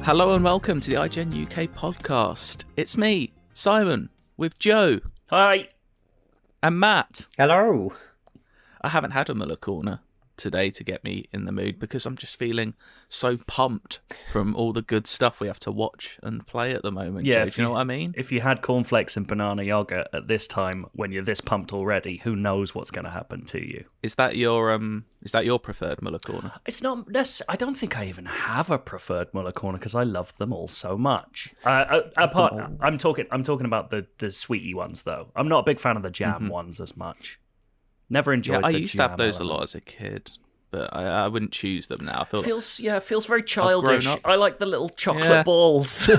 Hello and welcome to the IGN UK podcast. It's me, Simon, with Joe. Hi. And Matt. Hello. I haven't had a Muller Corner today to get me in the mood because I'm just feeling so pumped from all the good stuff we have to watch and play at the moment. Yeah, Joe, do you know what I mean? If you had cornflakes and banana yogurt at this time when you're this pumped already, who knows what's going to happen to you? Is that your preferred Muller Corner? It's not necessarily. I don't think I even have a preferred Muller Corner because I love them all so much. I'm talking about the sweetie ones though. I'm not a big fan of the jam ones as much. Never enjoyed. Yeah, I the used to have those element. a lot as a kid, but I wouldn't choose them now. I feel feels very childish. up. I like the little chocolate balls. Do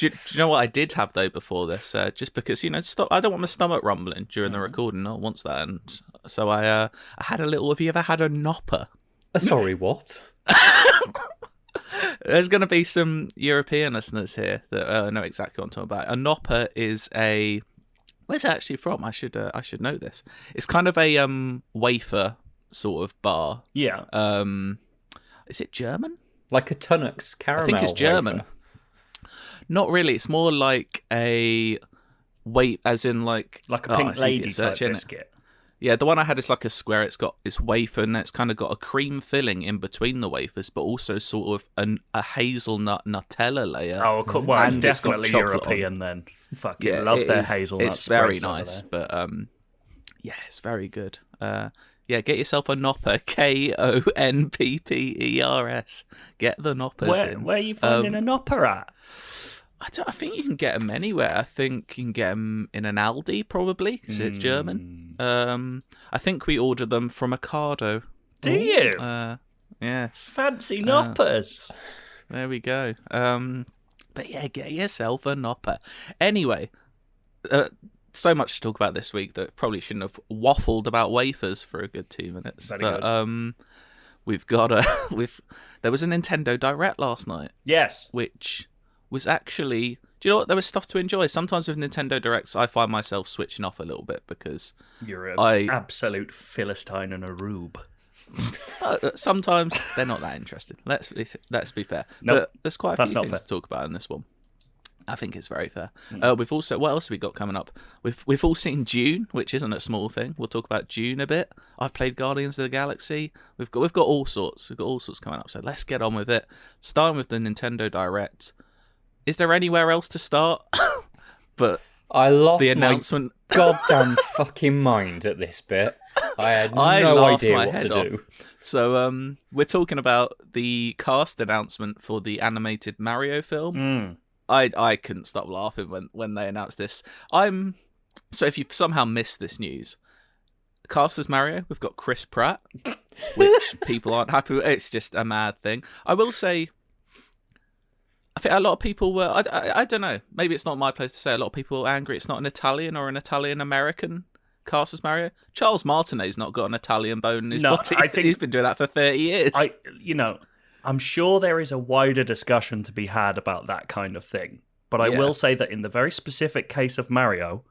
you know what I did have though before this? Just because I don't want my stomach rumbling during the recording. No one wants that, and so I had a little. Have you ever had a nopper? Sorry, what? There's going to be some European listeners here that know exactly what I'm talking about. A nopper is a. Where's it actually from? I should know this. It's kind of a wafer sort of bar. Yeah. Is it German? Like a Tunnux caramel. I think it's German. wafer. Not really. It's more like a as in like Like a pink it's easy lady to search, type innit? biscuit. Yeah, the one I had is like a square. It's wafer, and it's kind of got a cream filling in between the wafers, but also sort of a hazelnut Nutella layer. Oh, well, it's And it's got definitely chocolate European then. Fucking Yeah, love it their is. hazelnut It's very spreads over nice, there. but yeah, it's very good. Yeah, get yourself a nopper. KONPPERS. Get the knoppers in. Where are you finding an opera at? I think you can get them anywhere. I think you can get them in an Aldi, probably, because it's German. I think we ordered them from Ocado. Do you? Yes. Fancy knoppers. There we go. But yeah, get yourself a nopper. Anyway, so much to talk about this week that probably shouldn't have waffled about wafers for a good 2 minutes. Very but good. we've got there was a Nintendo Direct last night, Yes. which was actually, do you know what? There was stuff to enjoy. Sometimes with Nintendo Directs, I find myself switching off a little bit because You're an absolute Philistine and a rube. sometimes they're not that interesting. Let's be fair. Nope, But there's quite a that's few not things fair. to talk about in this one. I think it's very fair. We've also, what else have we got coming up? We've all seen Dune, which isn't a small thing. We'll talk about Dune a bit. I've played Guardians of the Galaxy. We've got all sorts. We've got all sorts coming up. So let's get on with it. Starting with the Nintendo Direct. Is there anywhere else to start? But I lost the announcement. my goddamn fucking mind at this bit. I had no laughed idea my what head to off. do. So we're talking about the cast announcement for the animated Mario film. I couldn't stop laughing when they announced this. So if you've somehow missed this news, cast as Mario, we've got Chris Pratt, which people aren't happy with. It's just a mad thing. I will say, I think a lot of people were, I don't know, maybe it's not my place to say, a lot of people are angry it's not an Italian or an Italian-American cast as Mario. Charles Martinet's not got an Italian bone in his body. I think he's been doing that for 30 years. I'm sure there is a wider discussion to be had about that kind of thing. But I will say that in the very specific case of Mario,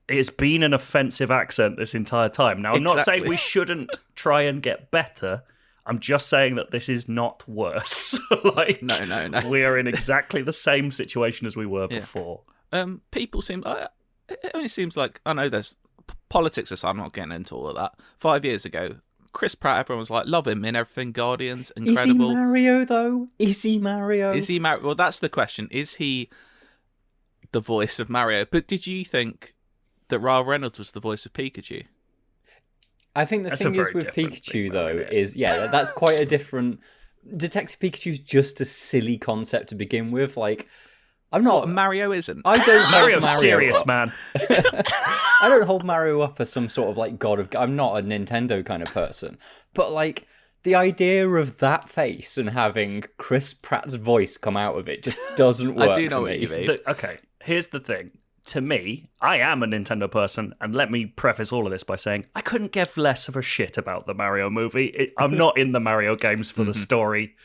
it's been an offensive accent this entire time. Now, I'm not saying we shouldn't try and get better. I'm just saying that this is not worse. No. We are in exactly the same situation as we were before. People seem, it only seems like, I know there's politics aside, I'm not getting into all of that. 5 years ago, Chris Pratt, everyone was like, love him in everything, Guardians, incredible. Is he Mario, though? Is he Mario? Is he Mario? Well, that's the question. Is he the voice of Mario? But did you think that Ryan Reynolds was the voice of Pikachu? I think the thing is with Pikachu, though, is, that's quite a different... Detective Pikachu's just a silly concept to begin with. Like, I'm not... What, Mario isn't? I don't Mario's hold Mario serious, up. man. I don't hold Mario up as some sort of, like, god of... I'm not a Nintendo kind of person. But, like, the idea of that face and having Chris Pratt's voice come out of it just doesn't work. I do know for what me. you mean. Okay, here's the thing. To me, I am a Nintendo person, and let me preface all of this by saying I couldn't give less of a shit about the Mario movie. I'm not in the Mario games for the story.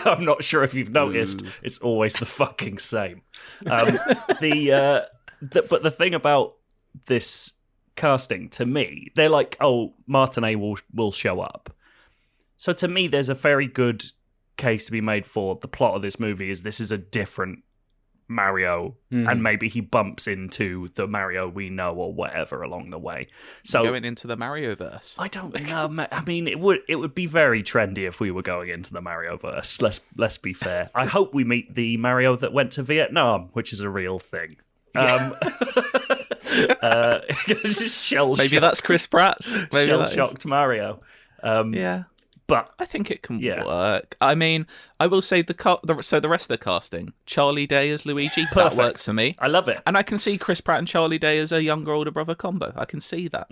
I'm not sure if you've noticed, it's always the fucking same. But the thing about this casting, to me, they're like, oh, Martinet will show up. So to me, there's a very good case to be made for the plot of this movie is this is a different Mario, and maybe he bumps into the Mario we know or whatever along the way. So going into the Mario-verse. I don't know. I mean, it would be very trendy if we were going into the Mario-verse. Let's be fair. I hope we meet the Mario that went to Vietnam, which is a real thing. This is shell. Maybe that's Chris Pratt's. Maybe Shell-shocked Mario. Yeah. But I think it can work. I mean, I will say the rest of the casting: Charlie Day as Luigi, that works for me. I love it, and I can see Chris Pratt and Charlie Day as a younger older brother combo. I can see that.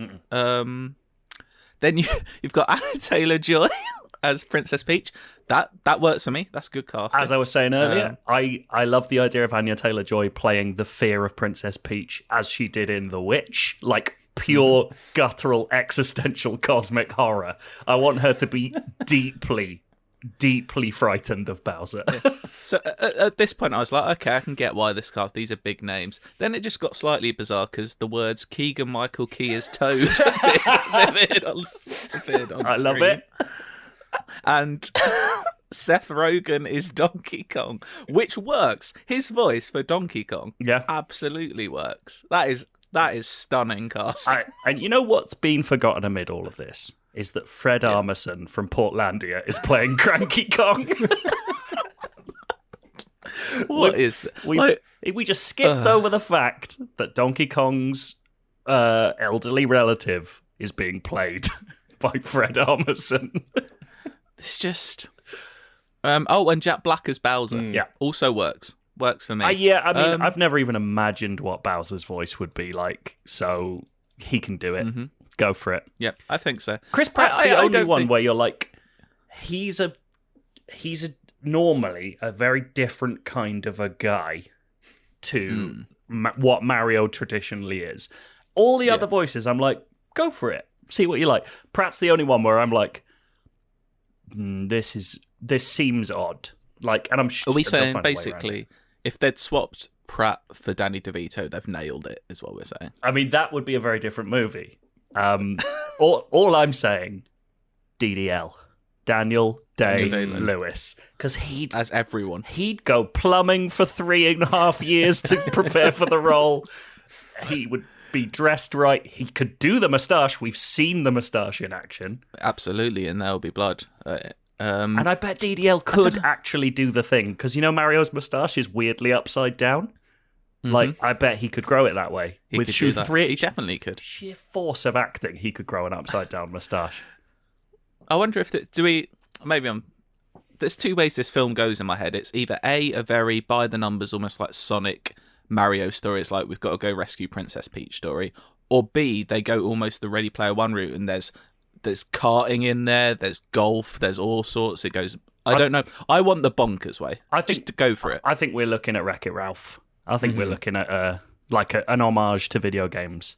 Then you've got Anna Taylor-Joy as Princess Peach. That works for me. That's good casting. As I was saying earlier, I love the idea of Anya Taylor-Joy playing the fear of Princess Peach as she did in The Witch, like pure guttural existential cosmic horror. I want her to be deeply frightened of Bowser. So at this point I was like, okay, I can get why this cast, these are big names. Then it just got slightly bizarre because the words Keegan Michael Key as Toad appeared on I screen. love it. And Seth Rogen is Donkey Kong, which works. His voice for Donkey Kong absolutely works. That is stunning casting. And you know what's been forgotten amid all of this is that Fred Armisen from Portlandia is playing Cranky Kong. What is that? We just skipped over the fact that Donkey Kong's elderly relative is being played by Fred Armisen. It's just... and Jack Black as Bowser also works. Works for me. I mean, I've never even imagined what Bowser's voice would be like, so he can do it. Go for it. Yep, I think so. Chris Pratt's the only one where you're like, he's normally a very different kind of a guy to what Mario traditionally is. All the other voices, I'm like, go for it. See what you like. Pratt's the only one where I'm like, this seems odd. Like, and I'm sure. Are we saying basically, if they'd swapped Pratt for Danny DeVito, they've nailed it? Is what we're saying. I mean, that would be a very different movie. All I'm saying, DDL, Daniel Day-Lewis, because as everyone, he'd go plumbing for 3.5 years to prepare for the role. He would be dressed right. He could do the moustache. We've seen the moustache in action. Absolutely, and there'll be blood. And I bet DDL could actually do the thing, because you know Mario's moustache is weirdly upside down. Like, I bet he could grow it that way. He definitely could. Sheer force of acting, he could grow an upside down moustache. I wonder if there's two ways this film goes in my head. It's either a very by the numbers, almost like Sonic Mario story. It's like we've got to go rescue Princess Peach story, or B, they go almost the Ready Player One route, and there's karting in there, there's golf, there's all sorts. It goes. I don't know. I want the bonkers way. Just to go for it. I think we're looking at Wreck-It Ralph. I think we're looking at an homage to video games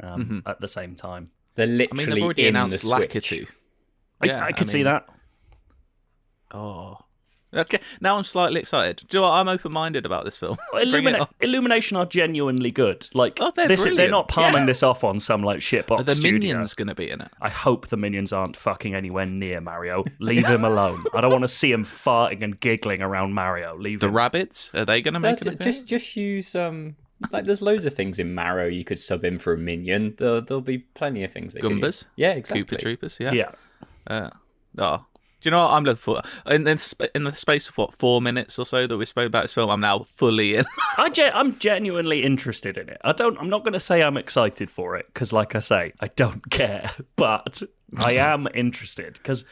at the same time. They're literally they've already announced Lakitu. I could see that. Oh. Okay, now I'm slightly excited. Do you know what? I'm open-minded about this film. Illumination are genuinely good. Like, they're not palming this off on some like shitbox Are the studio. Minions going to be in it? I hope the Minions aren't fucking anywhere near Mario. Leave him alone. I don't want to see him farting and giggling around Mario. The rabbits? Are they going to make an appearance? Just use like there's loads of things in Mario you could sub in for a minion. There'll be plenty of things. Goombas? Yeah, exactly. Koopa Troopers? Yeah. Do you know what I'm looking for? In the space of 4 minutes or so that we spoke about this film, I'm now fully in. I'm genuinely interested in it. I'm not going to say I'm excited for it because, like I say, I don't care. But I am interested because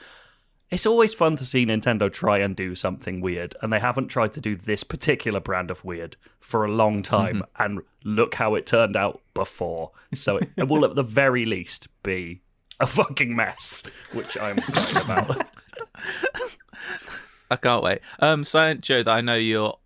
it's always fun to see Nintendo try and do something weird, and they haven't tried to do this particular brand of weird for a long time. And look how it turned out before. So it will, at the very least, be a fucking mess, which I'm excited about. I can't wait. Silent Joe, that I know you're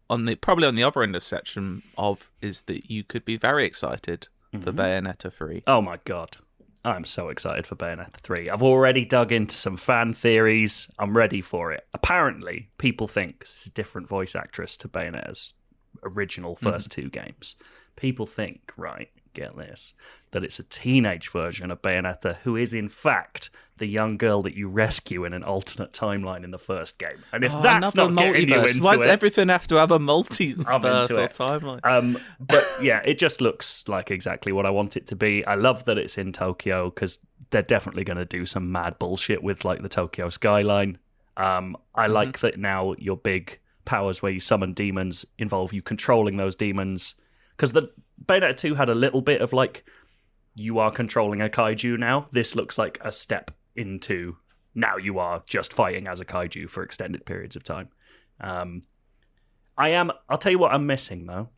probably on the other end of the section of, is that you could be very excited for Bayonetta 3. Oh my god, I'm so excited for Bayonetta 3. I've already dug into some fan theories. I'm ready for it. Apparently, people think, 'cause it's a different voice actress to Bayonetta's original first two games, people think, right, get this, that it's a teenage version of Bayonetta who is in fact the young girl that you rescue in an alternate timeline in the first game. And if that's not getting you into why does it, everything have to have a multiverse into or it. timeline? But yeah, it just looks like exactly what I want it to be. I love that it's in Tokyo because they're definitely going to do some mad bullshit with like the Tokyo skyline. I like that now your big powers where you summon demons involve you controlling those demons, because the Bayonetta 2 had a little bit of like, you are controlling a kaiju now. This looks like a step into now you are just fighting as a kaiju for extended periods of time. I'll tell you what I'm missing though,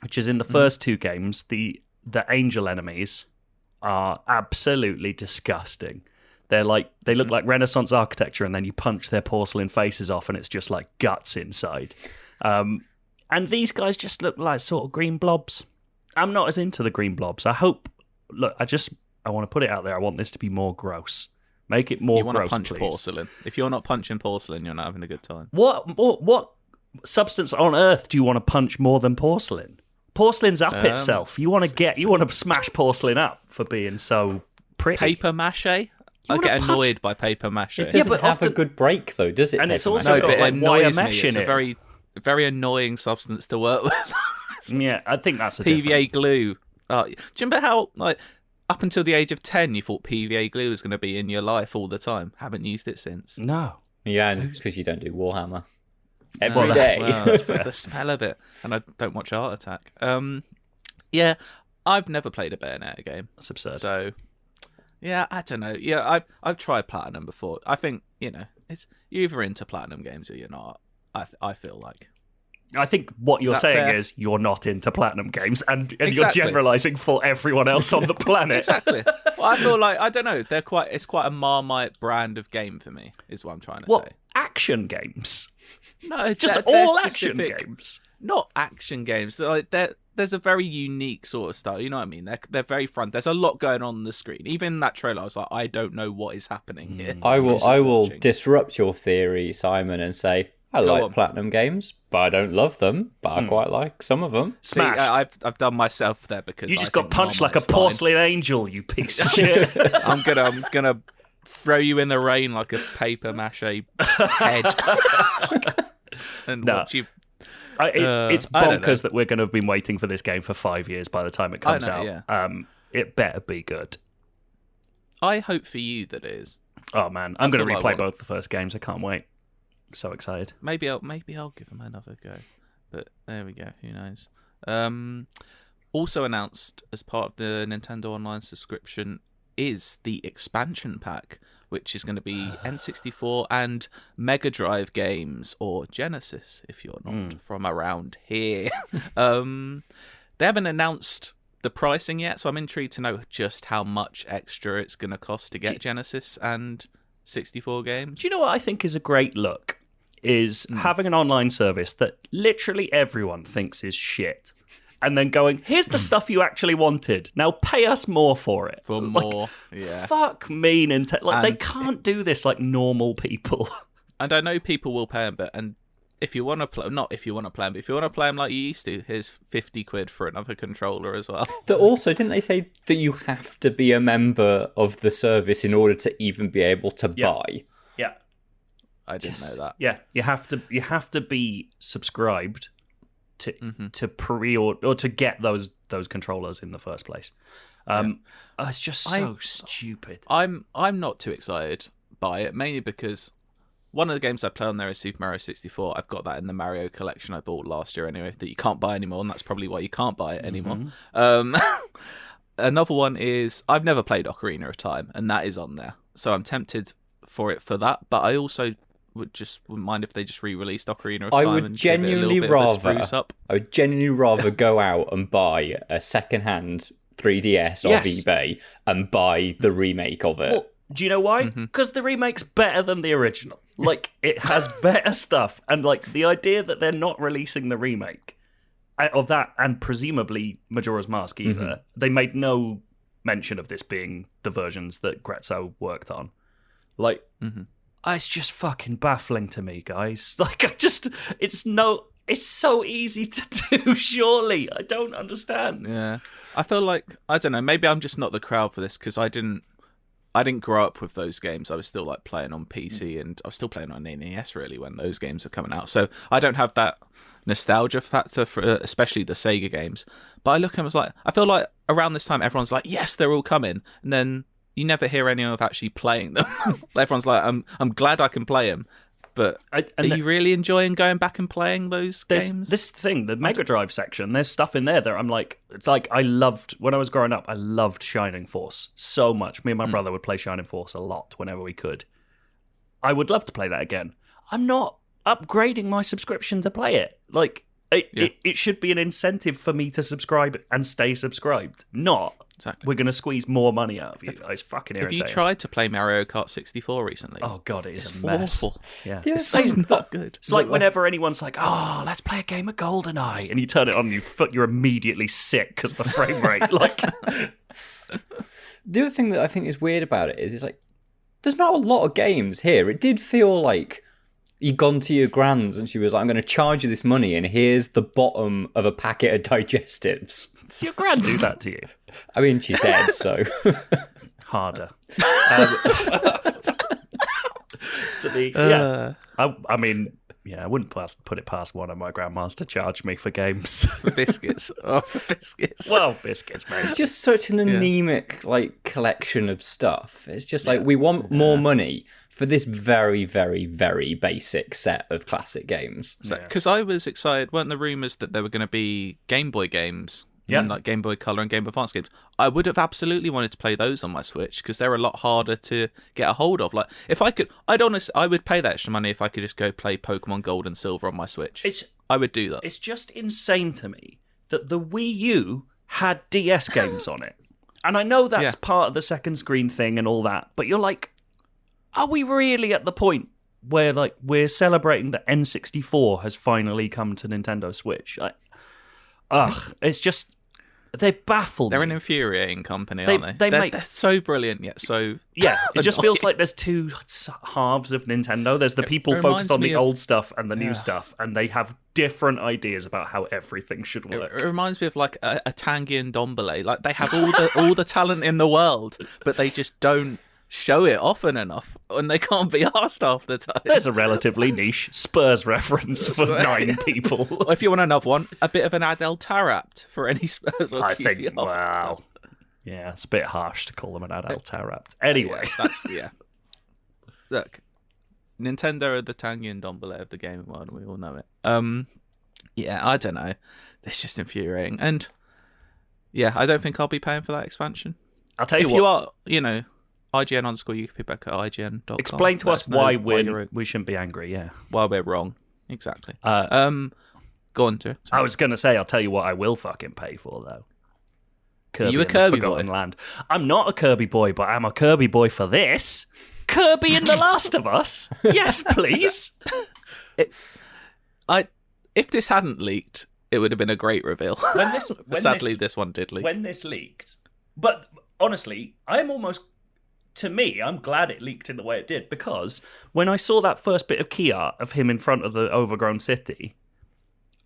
which is in the first two games, the angel enemies are absolutely disgusting. They look like Renaissance architecture, and then you punch their porcelain faces off, and it's just like guts inside. And these guys just look like sort of green blobs. I'm not as into the green blobs. I want to put it out there. I want this to be more gross. Make it more gross, please. You want to punch porcelain. If you're not punching porcelain, you're not having a good time. What substance on earth do you want to punch more than porcelain? Porcelain's up itself. You want to smash porcelain up for being so pretty. Paper mache? I get annoyed by paper mache. It doesn't have a good break, though, does it? And it's also got like wire mesh in it. It's a very annoying substance to work with. Yeah, I think that's a PVA glue. Do you remember how, like, up until the age of 10, you thought PVA glue was going to be in your life all the time? Haven't used it since. No. Yeah, and it's because you don't do Warhammer every day. That's the smell of it. And I don't watch Art Attack. Yeah, I've never played a Bayonetta game. That's absurd. So... yeah, I don't know. Yeah, I've tried Platinum before. I think, it's you're either into Platinum games or you're not. I feel like. I think what you're saying fair? Is you're not into Platinum games, and you're generalising for everyone else on the planet. Exactly. Well, I feel like, I don't know, it's quite a Marmite brand of game for me, is what I'm trying to say. Action games? No, just all action games. Not action games. There's a very unique sort of style. You know what I mean? They're very front. There's a lot going on the screen. Even in that trailer, I was like, I don't know what is happening here. I will disrupt your theory, Simon, and say I like Platinum games, but I don't love them. But I quite like some of them. Smashed. I've done myself there because you just got punched like a porcelain angel. You piece of shit. I'm gonna throw you in the rain like a paper mache head and watch you. It's bonkers that we're going to have been waiting for this game for 5 years by the time it comes out. Yeah. It better be good. I hope for you that it is. Oh man, I'm going to replay both the first games. I can't wait. I'm so excited. Maybe I'll give them another go. But there we go. Who knows? Also announced as part of the Nintendo Online subscription is the expansion pack, which is going to be N64 and Mega Drive games, or Genesis if you're not from around here. They haven't announced the pricing yet, so I'm intrigued to know just how much extra it's going to cost to get Genesis and 64 games. Do you know what I think is a great look? Is having an online service that literally everyone thinks is shit, and then going, here's the stuff you actually wanted. Now pay us more for it. For more, yeah. Fuck me, Nintendo. They can't do this like normal people. And I know people will pay them, but if you want to play, not if you want to play them, but if you want to play them like you used to, here's 50 quid for another controller as well. Also, didn't they say that you have to be a member of the service in order to even be able to buy? Yeah. I didn't know that. Yeah, you have to be subscribed to pre-order or to get those controllers in the first place. It's just so stupid. I'm not too excited by it, mainly because one of the games I play on there is Super Mario 64. I've got that in the Mario collection I bought last year anyway, that you can't buy anymore, and that's probably why you can't buy it anymore. Another one is, I've never played Ocarina of Time, and that is on there. So I'm tempted for it for that, but I also wouldn't mind if they just re-released Ocarina of Time. I would genuinely rather go out and buy a second-hand 3DS off eBay and buy the remake of it. Well, do you know why? Because the remake's better than the original. Like, it has better stuff, and like the idea that they're not releasing the remake of that, and presumably Majora's Mask either, they made no mention of this being the versions that Grezzo worked on. Like, it's just fucking baffling to me, guys. Like, It's so easy to do, surely. I don't understand. Yeah. I feel like, I don't know, maybe I'm just not the crowd for this because I didn't grow up with those games. I was still like playing on PC and I was still playing on NES really when those games were coming out. So I don't have that nostalgia factor for especially the Sega games. But I look at them as like, I feel like around this time everyone's like, yes, they're all coming. And then you never hear anyone of actually playing them. Everyone's like, I'm glad I can play them. But are you really enjoying going back and playing those games? This thing, the Mega Drive section, there's stuff in there that I'm like, it's like I loved, when I was growing up, I loved Shining Force so much. Me and my brother would play Shining Force a lot whenever we could. I would love to play that again. I'm not upgrading my subscription to play it. Like, it should be an incentive for me to subscribe and stay subscribed, not we're going to squeeze more money out of you. It's fucking irritating. Have you tried to play Mario Kart 64 recently? Oh, God, it is a mess. Awful. Yeah. It's not good. It's like whenever anyone's like, oh, let's play a game of GoldenEye, and you turn it on and you're immediately sick because of the frame rate. Like, the other thing that I think is weird about it is it's like, there's not a lot of games here. It did feel like you'd gone to your grand's and she was like, I'm going to charge you this money and here's the bottom of a packet of digestives. Does your gran do that to you? I mean, she's dead, so... Harder. I mean, I wouldn't put it past one of my grandmas to charge me for games. For biscuits. Oh, for biscuits. Well, biscuits, mate. It's just such an anemic, like, collection of stuff. It's just like, we want more money for this very, very, very basic set of classic games. Because I was excited, weren't the rumours that there were going to be Game Boy games? Yeah, like Game Boy Color and Game Boy Advance games. I would have absolutely wanted to play those on my Switch because they're a lot harder to get a hold of. Like, if I could, I would pay that extra money if I could just go play Pokemon Gold and Silver on my Switch. I would do that. It's just insane to me that the Wii U had DS games on it, and I know that's part of the second screen thing and all that. But you're like, are we really at the point where like we're celebrating that N64 has finally come to Nintendo Switch? Like, it's just. They baffle me. They're an infuriating company, aren't they? They're so brilliant, yet so... Yeah, it just feels like there's two halves of Nintendo. There's the people focused on the old stuff and the new stuff, and they have different ideas about how everything should work. It reminds me of like a Tanguy and Dombele. Like, they have all the talent in the world, but they just don't show it often enough, and they can't be asked half the time. There's a relatively niche Spurs reference for 9 people. Or if you want another one, a bit of an Adel Tarapt for any Spurs. I think, wow. Yeah, it's a bit harsh to call them an Adel Tarapt. Anyway. Look, Nintendo are the Tanguy and Dombele of the gaming world, we all know it. Yeah, I don't know. It's just infuriating. And, yeah, I don't think I'll be paying for that expansion. I'll tell you what. If you are, IGN_ you can feedback at IGN.com. Explain to us why we shouldn't be angry, yeah. Why we're wrong. Exactly. Go on, Joe. I was going to say, I'll tell you what I will fucking pay for, though. Kirby, you a Kirby boy? Land. I'm not a Kirby boy, but I'm a Kirby boy for this. Kirby and The Last of Us. Yes, please. If this hadn't leaked, it would have been a great reveal. Sadly, this one did leak. When this leaked. But honestly, I'm glad it leaked in the way it did, because when I saw that first bit of key art of him in front of the overgrown city,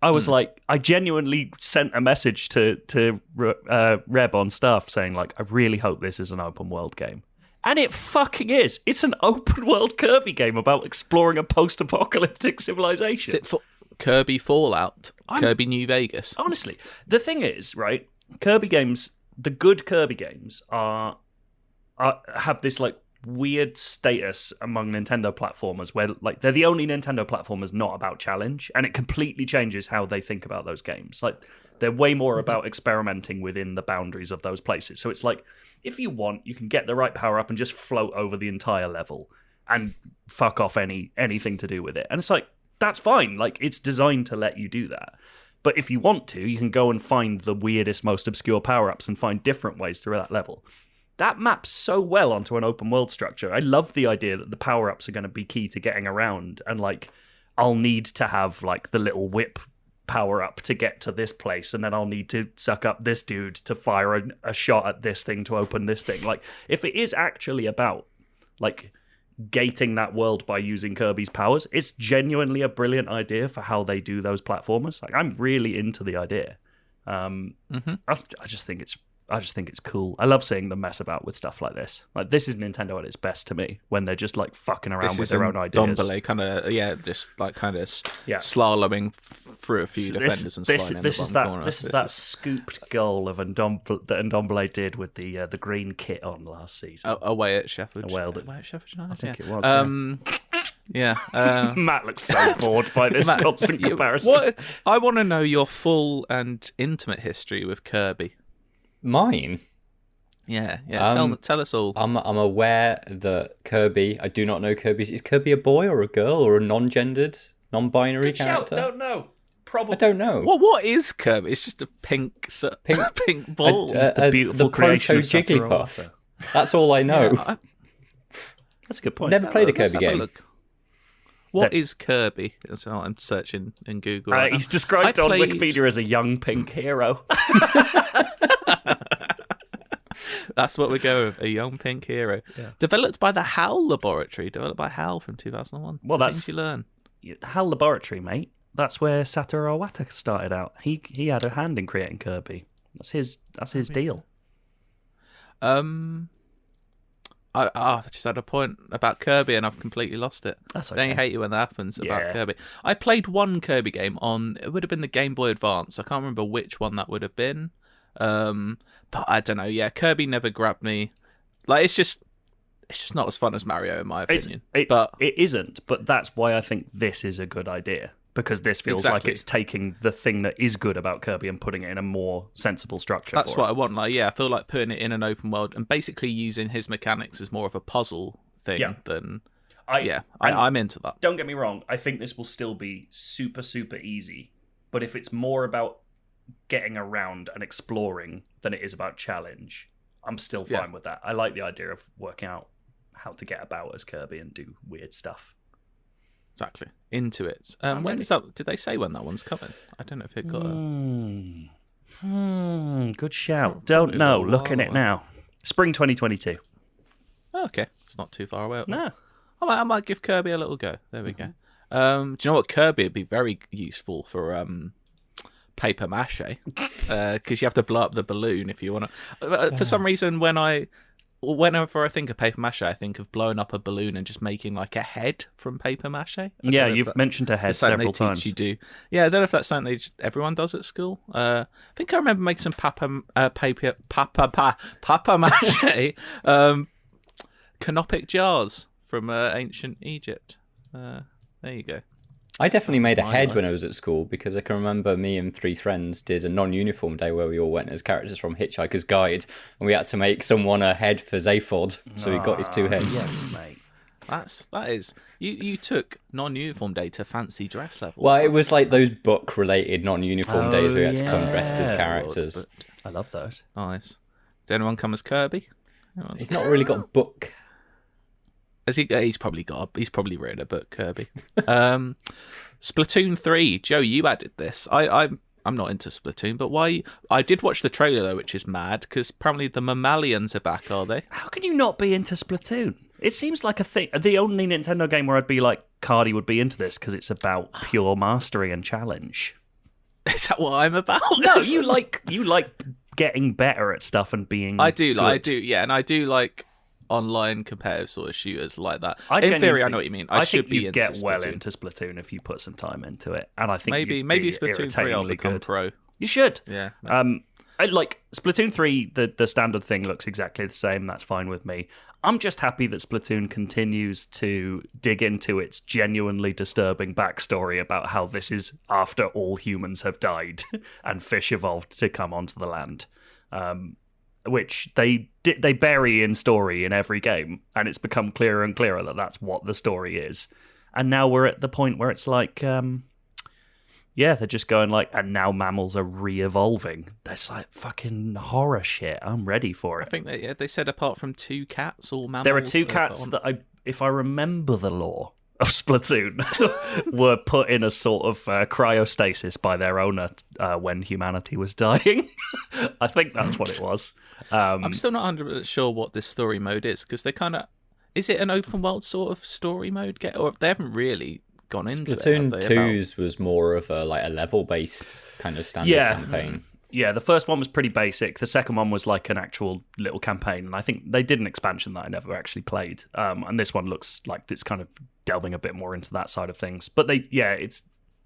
I was like, I genuinely sent a message to Reb on staff saying, like, I really hope this is an open world game. And it fucking is. It's an open world Kirby game about exploring a post-apocalyptic civilization. Is it Kirby Fallout? Kirby New Vegas? Honestly, the thing is, right, Kirby games, the good Kirby games have this like weird status among Nintendo platformers where like they're the only Nintendo platformers not about challenge, and it completely changes how they think about those games. Like, they're way more about experimenting within the boundaries of those places. So it's like, if you want, you can get the right power up and just float over the entire level and fuck off anything to do with it. And it's like, that's fine. Like, it's designed to let you do that. But if you want to, you can go and find the weirdest, most obscure power-ups and find different ways through that level. That maps so well onto an open world structure. I love the idea that the power-ups are going to be key to getting around, and like, I'll need to have like the little whip power-up to get to this place, and then I'll need to suck up this dude to fire a shot at this thing to open this thing. Like, if it is actually about like gating that world by using Kirby's powers. It's genuinely a brilliant idea for how they do those platformers. Like, I'm really into the idea. I just think it's cool. I love seeing them mess about with stuff like this. Like, this is Nintendo at its best to me, when they're just like fucking around with their own ideas. Dombele kind of, just like kind of slaloming through a few defenders and sliding in the bottom corner. This is that scooped goal of that Ndombele did with the green kit on last season. Away at Sheffield. Away at Sheffield United. I think it was. Matt looks so bored by this constant comparison. I want to know your full and intimate history with Kirby. Mine? Yeah. Tell us all. I'm aware that Kirby, I do not know Kirby. Is Kirby a boy or a girl or a non-gendered, non-binary character? Don't know. Probably. I don't know. What is Kirby? It's just a pink ball. It's the beautiful creation of Jigglypuff. That's all I know. Yeah, that's a good point. Never played a Kirby game. What is Kirby? So I'm searching in Google. He's described on Wikipedia as a young pink hero. That's what we go with, a young pink hero. Yeah. Developed by the HAL Laboratory, developed by HAL from 2001. Well, that's... Things you learn. HAL Laboratory, mate. That's where Satoru Iwata started out. He had a hand in creating Kirby. That's his deal. I just had a point about Kirby and I've completely lost it. That's okay. Don't you hate it when that happens about Kirby? I played one Kirby game on, it would have been the Game Boy Advance. I can't remember which one that would have been. But I don't know. Yeah, Kirby never grabbed me. Like, it's just not as fun as Mario, in my opinion. But it isn't. But that's why I think this is a good idea, because this feels like it's taking the thing that is good about Kirby and putting it in a more sensible structure. That's what I want. Like, I feel like putting it in an open world and basically using his mechanics as more of a puzzle thing than. I'm into that. Don't get me wrong. I think this will still be super, super easy. But if it's more about getting around and exploring than it is about challenge, I'm still fine with that. I like the idea of working out how to get about as Kirby and do weird stuff. Exactly. Into it. When is that? Did they say when that one's coming? I don't know if it got good shout. Don't know. Looking at it now. Spring 2022. Oh, okay. It's not too far away. No. I might give Kirby a little go. There we go. Do you know what? Kirby would be very useful for paper mache, because you have to blow up the balloon if you want to. For some reason, whenever I think of paper mache, I think of blowing up a balloon and just making like a head from paper mache. You've mentioned a head several times. You do. Yeah, I don't know if that's something everyone does at school. I think I remember making some papa mache canopic jars from ancient Egypt. There you go. I definitely made a head when I was at school, because I can remember me and 3 friends did a non-uniform day where we all went as characters from Hitchhiker's Guide, and we had to make someone a head for Zaphod, so he got his 2 heads. Yes, mate. That is you took non-uniform day to fancy dress level. Well, it was like those book-related non-uniform days where we had to come dressed as characters. I love those. Nice. Did anyone come as Kirby? He's not really got a book. He's probably written a book, Kirby. Splatoon 3. Joe, you added this. I'm not into Splatoon, but why? I did watch the trailer though, which is mad, because apparently the mammalians are back, are they? How can you not be into Splatoon? It seems like a thing. The only Nintendo game where I'd be like, Cardi would be into this, because it's about pure mastery and challenge. Is that what I'm about? No, you like getting better at stuff and being. I do, and I do like online competitive sort of shooters like that. In theory, I know what you mean. I should think be you into get Splatoon. well into Splatoon if you put some time into it, and I think maybe Splatoon 3 I'll become pro. You should. Yeah. I like Splatoon 3. The standard thing looks exactly the same. That's fine with me. I'm just happy that Splatoon continues to dig into its genuinely disturbing backstory about how this is after all humans have died and fish evolved to come onto the land. Which they bury in story in every game, and it's become clearer and clearer that that's what the story is. And now we're at the point where it's like, they're just going like, and now mammals are re-evolving. That's like fucking horror shit. I'm ready for it. I think they said apart from 2 cats, all mammals. There are 2 cats that if I remember the lore of Splatoon, were put in a sort of cryostasis by their owner when humanity was dying. I think that's what it was. I'm still not 100% sure what this story mode is, because they kind of... Is it an open world sort of story mode? Or they haven't really gone into Splatoon it, have they, 2's was more of a level-based kind of standard campaign. Yeah, the first one was pretty basic. The second one was like an actual little campaign, and I think they did an expansion that I never actually played. And this one looks like it's kind of delving a bit more into that side of things. But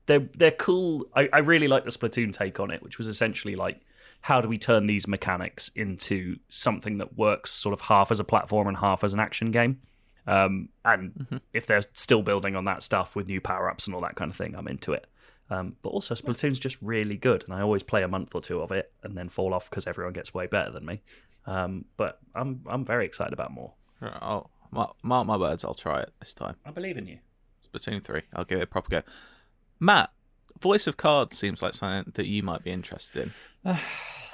they're cool. I really like the Splatoon take on it, which was essentially like, how do we turn these mechanics into something that works sort of half as a platform and half as an action game? If they're still building on that stuff with new power-ups and all that kind of thing, I'm into it. But also, Splatoon's just really good, and I always play a month or two of it and then fall off because everyone gets way better than me. But I'm very excited about more. I'll mark my words. I'll try it this time. I believe in you. Splatoon 3. I'll give it a proper go. Matt, Voice of Cards seems like something that you might be interested in.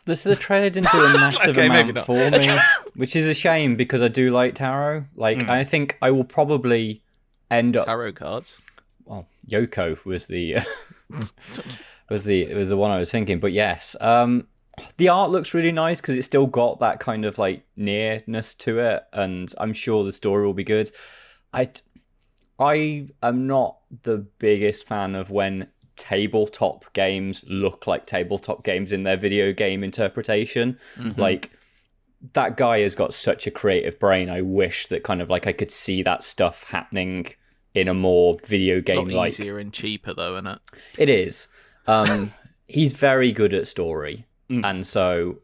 The trailer didn't do a massive amount for me, which is a shame because I do like tarot. I think I will probably end up tarot cards. Well, Yoko was the was the one I was thinking, but yes, the art looks really nice because it's still got that kind of like nearness to it, and I'm sure the story will be good. I am not the biggest fan of when tabletop games look like tabletop games in their video game interpretation. Like, that guy has got such a creative brain. I wish that kind of like I could see that stuff happening in a more video game like. Easier and cheaper though, isn't it? It is. He's very good at story, and so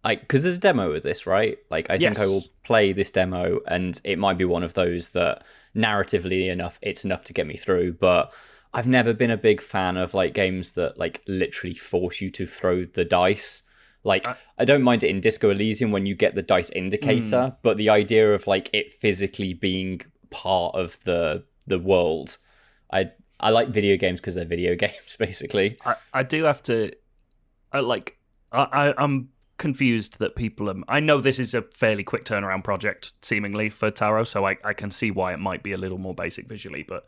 because there's a demo of this, right? Like, I think I will play this demo, and it might be one of those that narratively it's enough to get me through, but I've never been a big fan of like games that like literally force you to throw the dice. Like, I don't mind it in Disco Elysium when you get the dice indicator, but the idea of like it physically being part of the world, I like video games because they're video games, basically. I do have to, I'm confused that people I know this is a fairly quick turnaround project, seemingly, for Tarot, so I can see why it might be a little more basic visually, but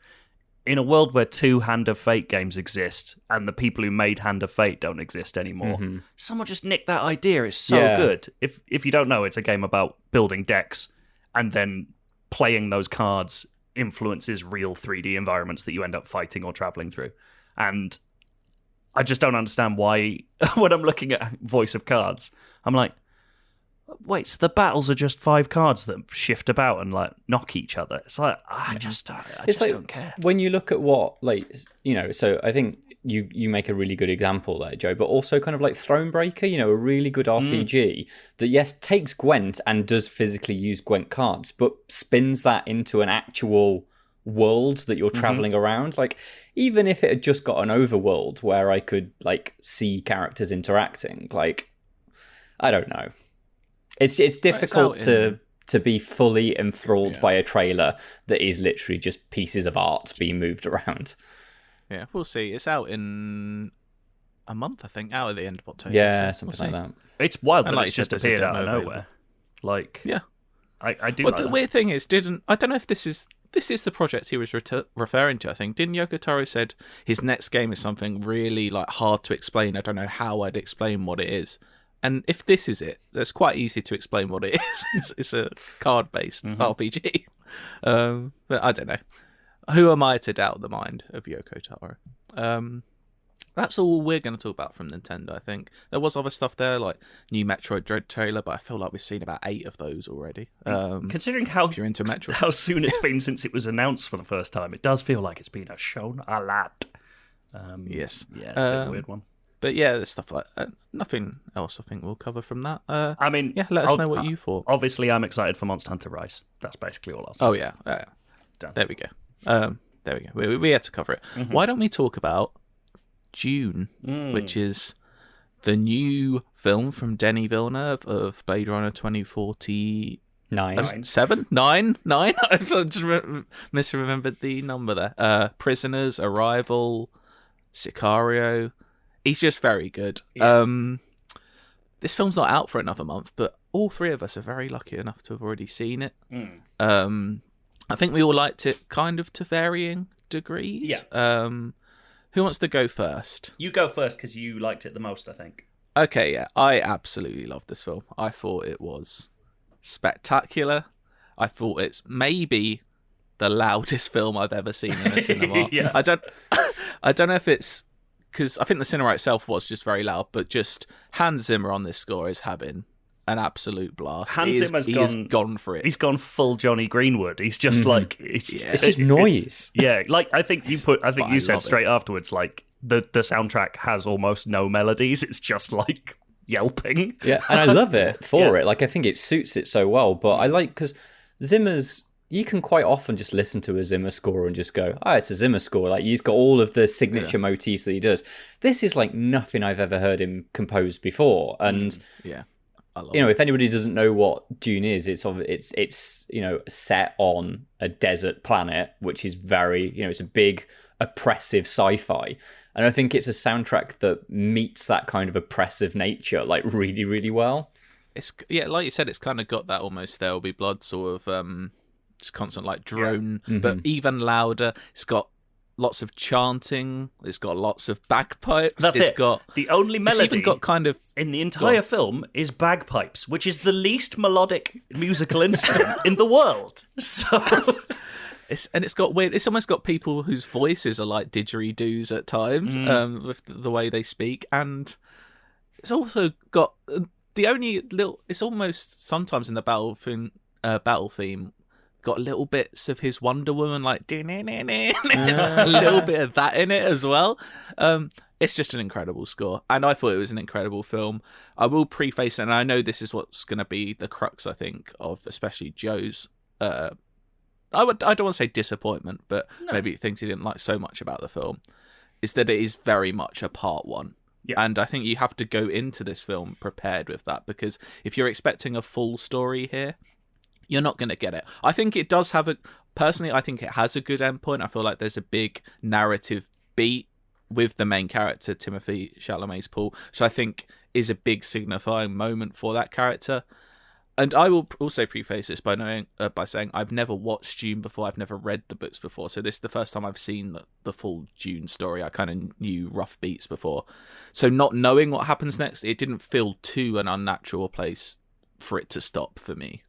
in a world where 2 Hand of Fate games exist and the people who made Hand of Fate don't exist anymore, someone just nicked that idea. It's so good. If you don't know, it's a game about building decks and then playing those cards influences real 3D environments that you end up fighting or traveling through. And I just don't understand why, when I'm looking at Voice of Cards, I'm like, wait, so the battles are just 5 cards that shift about and like knock each other? It's like, I just don't care. When you look at what, like, so I think you make a really good example there, Joe, but also kind of like Thronebreaker, a really good RPG that, yes, takes Gwent and does physically use Gwent cards, but spins that into an actual world that you're traveling around. Like, even if it had just got an overworld where I could like see characters interacting, like, I don't know. It's difficult to be fully enthralled by a trailer that is literally just pieces of art being moved around. Yeah, we'll see. It's out in a month, I think, out at the end of October. Yeah, something like that. It's wild that it's just appeared out of nowhere. Like, yeah, I do. Well, like the weird thing is, I don't know if this is the project he was referring to. I think didn't Yoko Taro said his next game is something really like hard to explain. I don't know how I'd explain what it is. And if this is it, it's quite easy to explain what it is. It's a card-based RPG. But I don't know. Who am I to doubt the mind of Yoko Taro? That's all we're going to talk about from Nintendo, I think. There was other stuff there, like new Metroid Dread trailer, but I feel like we've seen about 8 of those already. Considering how, if you're into Metroid. How soon it's been since it was announced for the first time, it does feel like it's been shown a lot. Yes. Yeah, it's a bit of a weird one. But yeah, there's stuff like nothing else I think we'll cover from that. I mean, yeah, let us know what you thought. Obviously, I'm excited for Monster Hunter Rise. That's basically all I'll say. Oh yeah, there we go. There we go. We had to cover it. Why don't we talk about Dune, which is the new film from Denis Villeneuve of Blade Runner 2049. 7? 9? I just misremembered the number there. Prisoners, Arrival, Sicario. He's just very good. Yes. This film's not out for another month, but all 3 of us are very lucky enough to have already seen it. I think we all liked it kind of to varying degrees. Yeah. Who wants to go first? You go first because you liked it the most, I think. Okay, yeah. I absolutely loved this film. I thought it was spectacular. I thought it's maybe the loudest film I've ever seen in a cinema. Yeah. I don't know if it's because I think the cinema itself was just very loud, but just Hans Zimmer on this score is having an absolute blast. Hans Zimmer's gone for it. He's gone full Johnny Greenwood. He's just like it's just noise. Like I think you said straight afterwards, like the soundtrack has almost no melodies. It's just like yelping. Yeah, and I love it for it. Like I think it suits it so well. But I like because Zimmer's. You can quite often just listen to a Zimmer score and just go, oh, it's a Zimmer score. Like, he's got all of the signature motifs that he does. This is like nothing I've ever heard him compose before. And, I love if anybody doesn't know what Dune is, it's set on a desert planet, which is very, it's a big, oppressive sci-fi. And I think it's a soundtrack that meets that kind of oppressive nature, like, really, really well. It's, like you said, it's kind of got that almost There Will Be Blood sort of... just constant like drone, but even louder. It's got lots of chanting. It's got lots of bagpipes. That's got the only melody. It's even got kind of in the entire film is bagpipes, which is the least melodic musical instrument in the world. So it's got weird. It's almost got people whose voices are like didgeridoos at times, with the way they speak, and it's also got the only little. It's almost sometimes in the battle theme. Got little bits of his Wonder Woman, like a little bit of that in it as well. It's just an incredible score, and I thought it was an incredible film. I will preface, and I know this is what's going to be the crux, I think, of especially Joe's. I don't want to say disappointment, but maybe things he didn't like so much about the film, is that it is very much a part one. Yeah. And I think you have to go into this film prepared with that, because if you're expecting a full story here, you're not going to get it. I think it does have personally, I think it has a good endpoint. I feel like there's a big narrative beat with the main character, Timothée Chalamet's Paul, which I think is a big signifying moment for that character. And I will also preface this by saying I've never watched Dune before. I've never read the books before. So this is the first time I've seen the full Dune story. I kind of knew rough beats before. So not knowing what happens next, it didn't feel too an unnatural place for it to stop for me.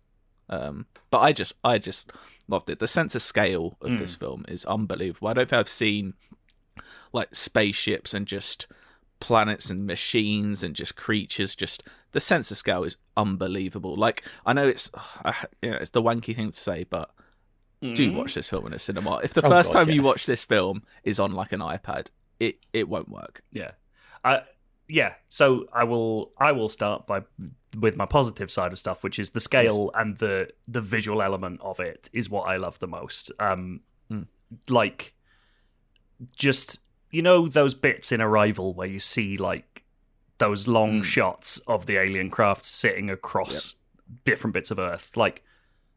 But I just loved it. The sense of scale of this film is unbelievable. I don't think I've seen like spaceships and just planets and machines and just creatures. Just the sense of scale is unbelievable. Like, I know it's the wanky thing to say, but do watch this film in a cinema. If the first time you watch this film is on like an iPad, it won't work. So I will start with my positive side of stuff, which is the scale and the visual element of it is what I love the most. Like, just, those bits in Arrival where you see like those long shots of the alien craft sitting across different bits of Earth. Like,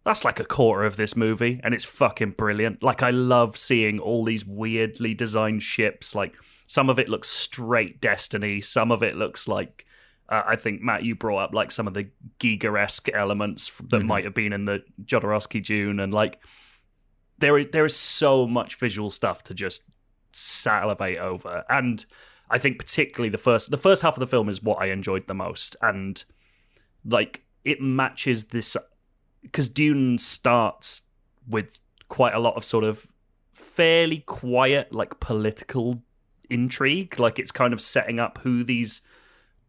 that's like a quarter of this movie, and it's fucking brilliant. Like, I love seeing all these weirdly designed ships. Like, some of it looks straight Destiny. Some of it looks like, I think, Matt, you brought up like some of the Giga-esque elements that might have been in the Jodorowsky Dune. And like, there is so much visual stuff to just salivate over. And I think particularly the first half of the film is what I enjoyed the most. And like, it matches this, because Dune starts with quite a lot of sort of fairly quiet, like, political intrigue. Like, it's kind of setting up who these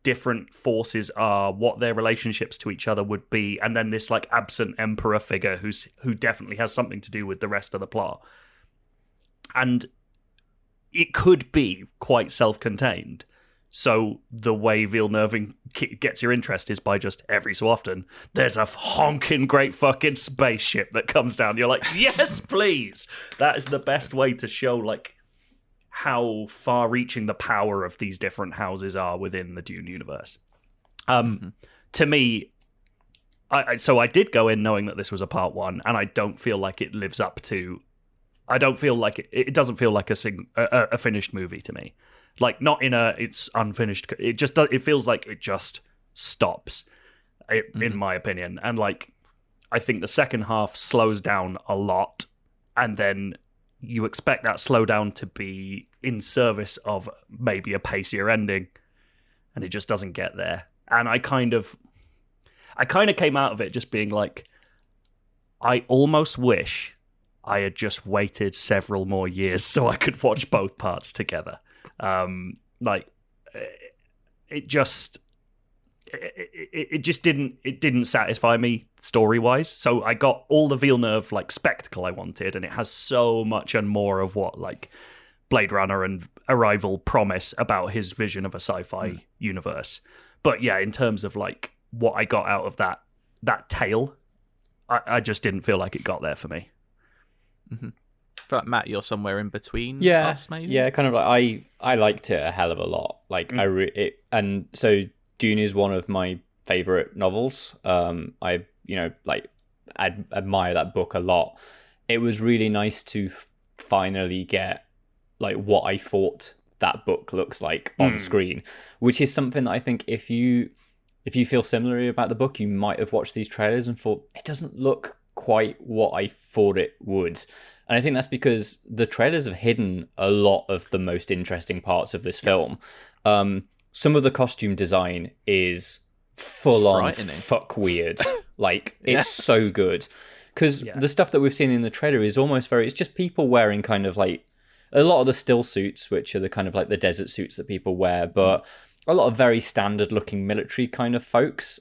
different forces are, what their relationships to each other would be, and then this like absent emperor figure who definitely has something to do with the rest of the plot. And it could be quite self-contained. So the way Villeneuve gets your interest is by just every so often, there's a honking great fucking spaceship that comes down. You're like, yes, please. That is the best way to show like how far-reaching the power of these different houses are within the Dune universe. To me, I did go in knowing that this was a part one, and I don't feel like it lives up to... I don't feel like it doesn't feel like a finished movie to me. Like, not in it's unfinished... It feels like it just stops, in my opinion. And, like, I think the second half slows down a lot, and then you expect that slowdown to be in service of maybe a pacier ending, and it just doesn't get there. And I kind of came out of it just being like, I almost wish I had just waited several more years so I could watch both parts together. Like, it just didn't satisfy me story-wise. So I got all the Villeneuve like spectacle I wanted, and it has so much and more of what like Blade Runner and Arrival promise about his vision of a sci-fi universe. But yeah, in terms of like what I got out of that tale, I just didn't feel like it got there for me. Mm-hmm. I feel like, Matt, you're somewhere in between us, maybe? Yeah, kind of like I liked it a hell of a lot. Like and so Dune is one of my favorite novels. I admire that book a lot. It was really nice to finally get like what I thought that book looks like on screen, which is something that I think if you feel similarly about the book, you might have watched these trailers and thought it doesn't look quite what I thought it would. And I think that's because the trailers have hidden a lot of the most interesting parts of this film. Some of the costume design is full on fuck weird. Like, it's so good. Because the stuff that we've seen in the trailer is almost it's just people wearing kind of like a lot of the still suits, which are the kind of like the desert suits that people wear, but a lot of very standard looking military kind of folks.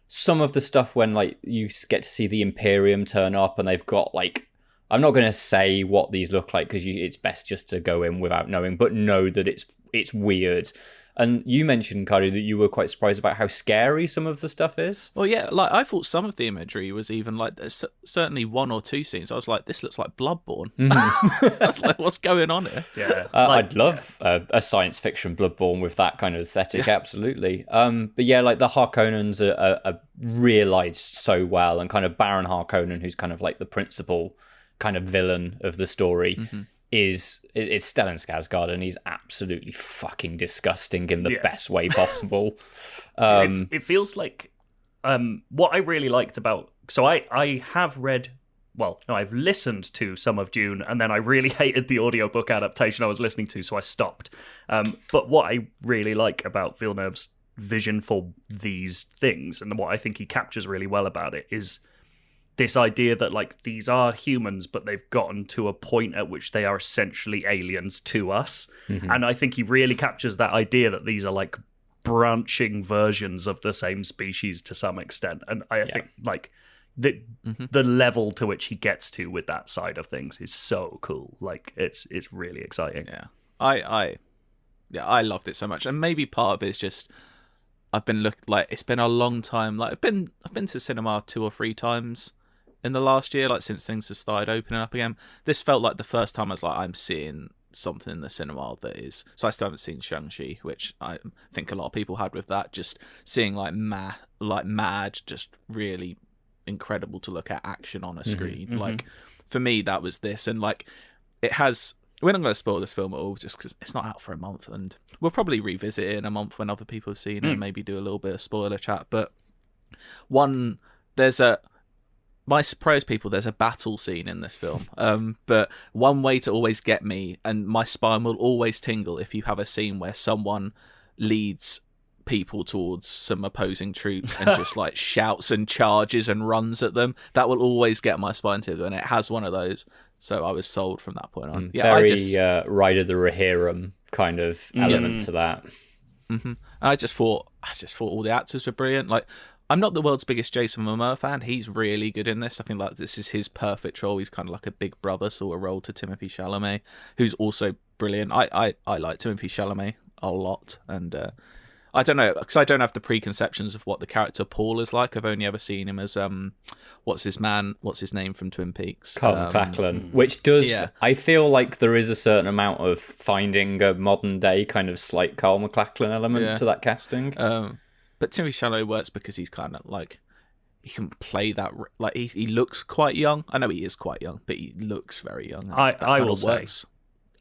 Some of the stuff when like you get to see the Imperium turn up and they've got like, I'm not going to say what these look like because it's best just to go in without knowing, but know that it's weird. And you mentioned, Kari, that you were quite surprised about how scary some of the stuff is. Well, yeah, like I thought some of the imagery was even like there's certainly one or two scenes. I was like, this looks like Bloodborne. I was like, what's going on here? Yeah, I'd love a science fiction Bloodborne with that kind of aesthetic, absolutely. But yeah, like the Harkonnens are realised so well, and kind of Baron Harkonnen, who's kind of like the principal kind of villain of the story. Is Stellan Skarsgård, and he's absolutely fucking disgusting in the best way possible. It feels like what I really liked about... So I have read... Well, no, I've listened to some of Dune, and then I really hated the audiobook adaptation I was listening to, so I stopped. But what I really like about Villeneuve's vision for these things, and what I think he captures really well about it, is this idea that like these are humans, but they've gotten to a point at which they are essentially aliens to us. And I think he really captures that idea that these are like branching versions of the same species to some extent. And I think like the level to which he gets to with that side of things is so cool. Like it's really exciting. Yeah, I loved it so much, and maybe part of it is just I've been it's been a long time. Like I've been to cinema 2 or 3 times in the last year, like since things have started opening up again. This felt like the first time I was like, I'm seeing something in the cinema that is... So I still haven't seen Shang-Chi, which I think a lot of people had with that. Just seeing like mad, just really incredible to look at action on a screen. Like for me, that was this, and like it has... We're not going to spoil this film at all, just because it's not out for a month, and we'll probably revisit it in a month when other people have seen it, and maybe do a little bit of spoiler chat. But my surprise, people, there's a battle scene in this film. But one way to always get me, and my spine will always tingle, if you have a scene where someone leads people towards some opposing troops and just like shouts and charges and runs at them. That will always get my spine tingle, and it has one of those. So I was sold from that point on. Yeah, very Ride the Rohirrim kind of element to that. I just thought all the actors were brilliant. Like, I'm not the world's biggest Jason Momoa fan. He's really good in this. I think like this is his perfect role. He's kind of like a big brother sort of role to Timothée Chalamet, who's also brilliant. I like Timothée Chalamet a lot, and I don't know, because I don't have the preconceptions of what the character Paul is like. I've only ever seen him as what's his name from Twin Peaks? Carl McLachlan, which does... Yeah. I feel like there is a certain amount of finding a modern day kind of slight Carl McLachlan element to that casting. But Timothée Chalamet works because he's kind of like, he can play that, like he looks quite young. I know he is quite young, but he looks very young. I will say,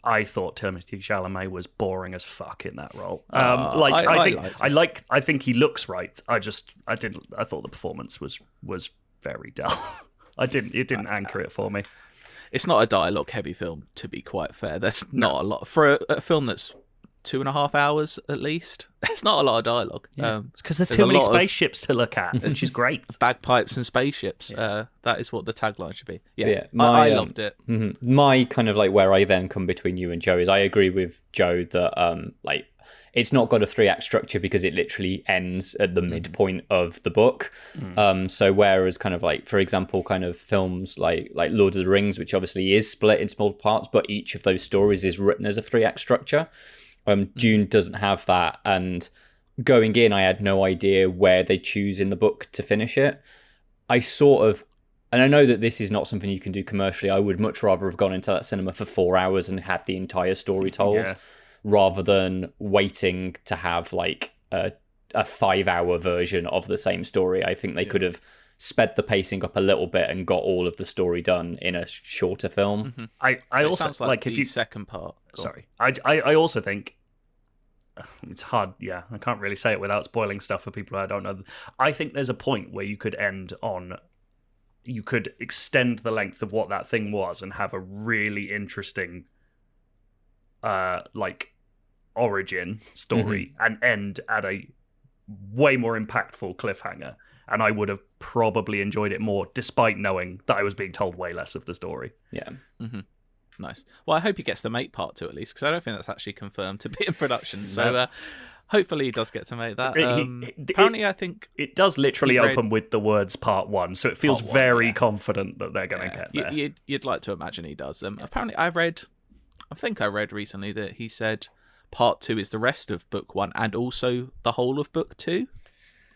I thought Timothée Chalamet was boring as fuck in that role. I think he looks right. I thought the performance was very dull. It didn't anchor it for me. It's not a dialogue heavy film, to be quite fair. There's not a lot for a film that's 2.5 hours at least. It's not a lot of dialogue. Yeah. It's because there's too many spaceships to look at, which is great. Bagpipes and spaceships. Yeah. That is what the tagline should be. Yeah, I loved it. My kind of like where I then come between you and Joe is I agree with Joe that like it's not got a 3-act structure because it literally ends at the midpoint of the book. So whereas kind of like, for example, kind of films like Lord of the Rings, which obviously is split into multiple parts, but each of those stories is written as a 3-act structure. Dune doesn't have that. And going in, I had no idea where they choose in the book to finish it. I sort of, and I know that this is not something you can do commercially. I would much rather have gone into that cinema for 4 hours and had the entire story told. Yeah. Rather than waiting to have like a 5-hour version of the same story. I think they could have sped the pacing up a little bit and got all of the story done in a shorter film. I also sounds like if you second part. Sorry, I also think it's hard. Yeah, I can't really say it without spoiling stuff for people who I don't know. I think there's a point where you could end on. You could extend the length of what that thing was and have a really interesting, like, origin story and end at a way more impactful cliffhanger, and I would have probably enjoyed it more despite knowing that I was being told way less of the story. Nice. Well, I hope he gets to make part 2 at least, because I don't think that's actually confirmed to be in production, so hopefully he does get to make that. Apparently I think it does literally open with the words part 1, so it feels very confident that they're going to get there. You'd like to imagine he does. Apparently I think I read recently that he said part 2 is the rest of book 1 and also the whole of book 2.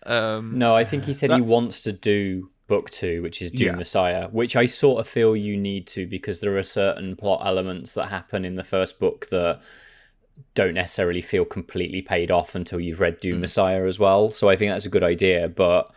No, I think he said he wants to do book 2, which is Dune Messiah, which I sort of feel you need to, because there are certain plot elements that happen in the first book that don't necessarily feel completely paid off until you've read Dune Messiah as well. So I think that's a good idea, but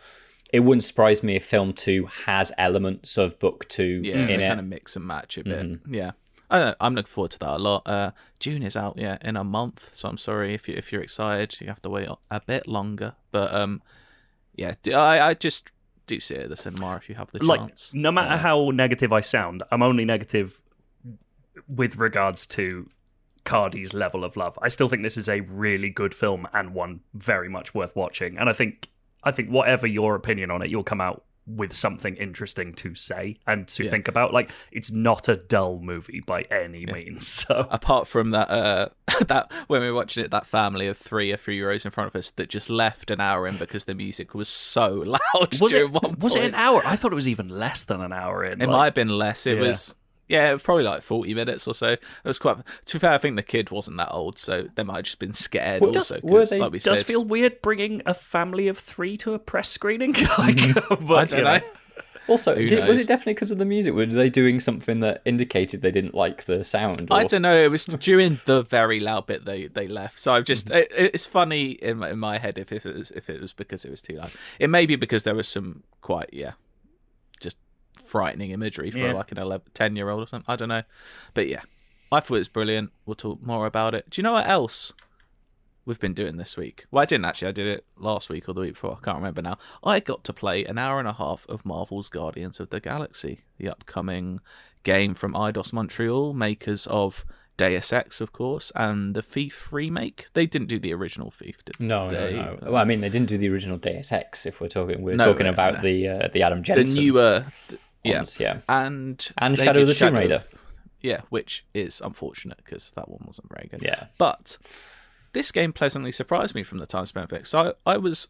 it wouldn't surprise me if film 2 has elements of book 2 in it. Kind of mix and match a bit. Yeah. I don't know, I'm looking forward to that a lot. June is out, in a month, so I'm sorry if you're excited. You have to wait a bit longer, but I just do see it at the cinema if you have the chance. No matter how negative I sound, I'm only negative with regards to Cardi's level of love. I still think this is a really good film and one very much worth watching. And I think whatever your opinion on it, you'll come out with something interesting to say and to think about. Like, it's not a dull movie by any means. So apart from that that when we were watching it, that family of 3 a few rows in front of us that just left an hour in because the music was so loud. Was it an hour? I thought it was even less than an hour in. It might have been less. It was probably like 40 minutes or so. It was quite. To be fair, I think the kid wasn't that old, so they might have just been scared. It does feel weird bringing a family of 3 to a press screening. I don't know. Also, was it definitely because of the music? Were they doing something that indicated they didn't like the sound? Or? I don't know. It was during the very loud bit they left. So I've just it's funny in my head if it was because it was too loud. It may be because there was some quite just frightening imagery for like an 10-year-old or something. I don't know, but I thought it was brilliant. We'll talk more about it. Do you know what else we've been doing this week? Well, I didn't actually. I did it last week or the week before. I can't remember now. I got to play an hour and a half of Marvel's Guardians of the Galaxy, the upcoming game from Eidos Montreal, makers of Deus Ex, of course, and the Thief remake. They didn't do the original Thief, did they? No. Well, I mean, they didn't do the original Deus Ex. If we're talking about the Adam Jensen, the newer. Ones, and Shadow of the Tomb Raider. Which is unfortunate because that one wasn't very good. Yeah. But this game pleasantly surprised me from the time spent with it. So I was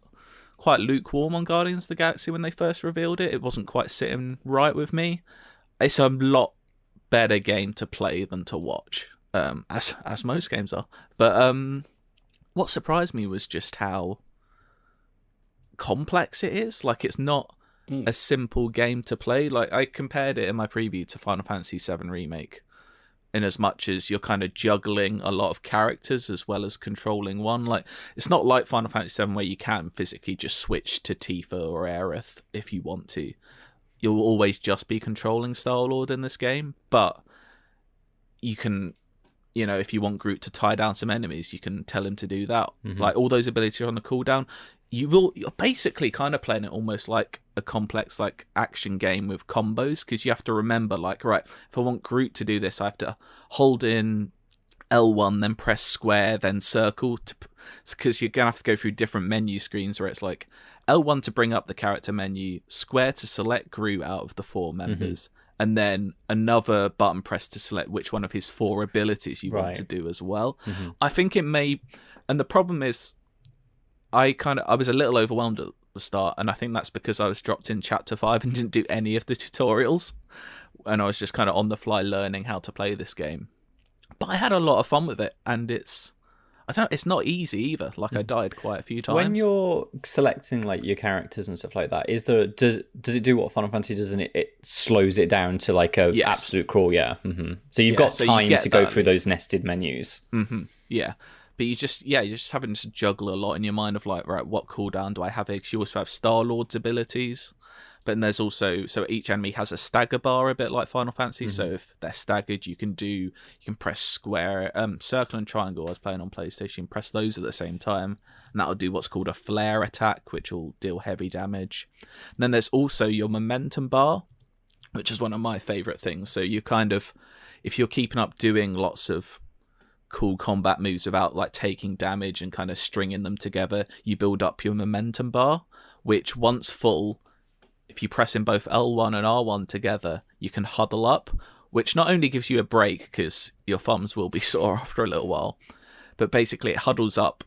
quite lukewarm on Guardians of the Galaxy when they first revealed it. It wasn't quite sitting right with me. It's a lot better game to play than to watch, as most games are. But what surprised me was just how complex it is. Like, it's not a simple game to play. Like, I compared it in my preview to Final Fantasy VII Remake, in as much as you're kind of juggling a lot of characters as well as controlling one. Like, it's not like Final Fantasy VII where you can physically just switch to Tifa or Aerith if you want to. You'll always just be controlling Star-Lord in this game, but you can, if you want Groot to tie down some enemies, you can tell him to do that. Like, all those abilities are on the cooldown. You're basically kind of playing it almost like a complex action game with combos, because you have to remember, right, if I want Groot to do this, I have to hold in L1, then press square, then circle, because you're going to have to go through different menu screens where it's like L1 to bring up the character menu, square to select Groot out of the 4 members, and then another button press to select which one of his 4 abilities you want to do as well. I think it may... And the problem is, I was a little overwhelmed at the start, and I think that's because I was dropped in chapter 5 and didn't do any of the tutorials, and I was just kind of on the fly learning how to play this game. But I had a lot of fun with it, and it's not easy either. Like, I died quite a few times. When you're selecting like your characters and stuff like that, does it do what Final Fantasy does, and it slows it down to like a absolute crawl? So you've got time to go through those nested menus. Yeah. But you're just having to juggle a lot in your mind of like, right, what cooldown do I have? Because you also have Star-Lord's abilities, but then there's also, so each enemy has a stagger bar, a bit like Final Fantasy. So if they're staggered, you can press square, circle and triangle. I was playing on PlayStation. You can press those at the same time, and that'll do what's called a flare attack, which will deal heavy damage. And then there's also your momentum bar, which is one of my favorite things. So you kind of, if you're keeping up doing lots of cool combat moves without like taking damage and kind of stringing them together, you build up your momentum bar, which once full, if you press in both L1 and R1 together, you can huddle up, which not only gives you a break because your thumbs will be sore after a little while, but basically it huddles up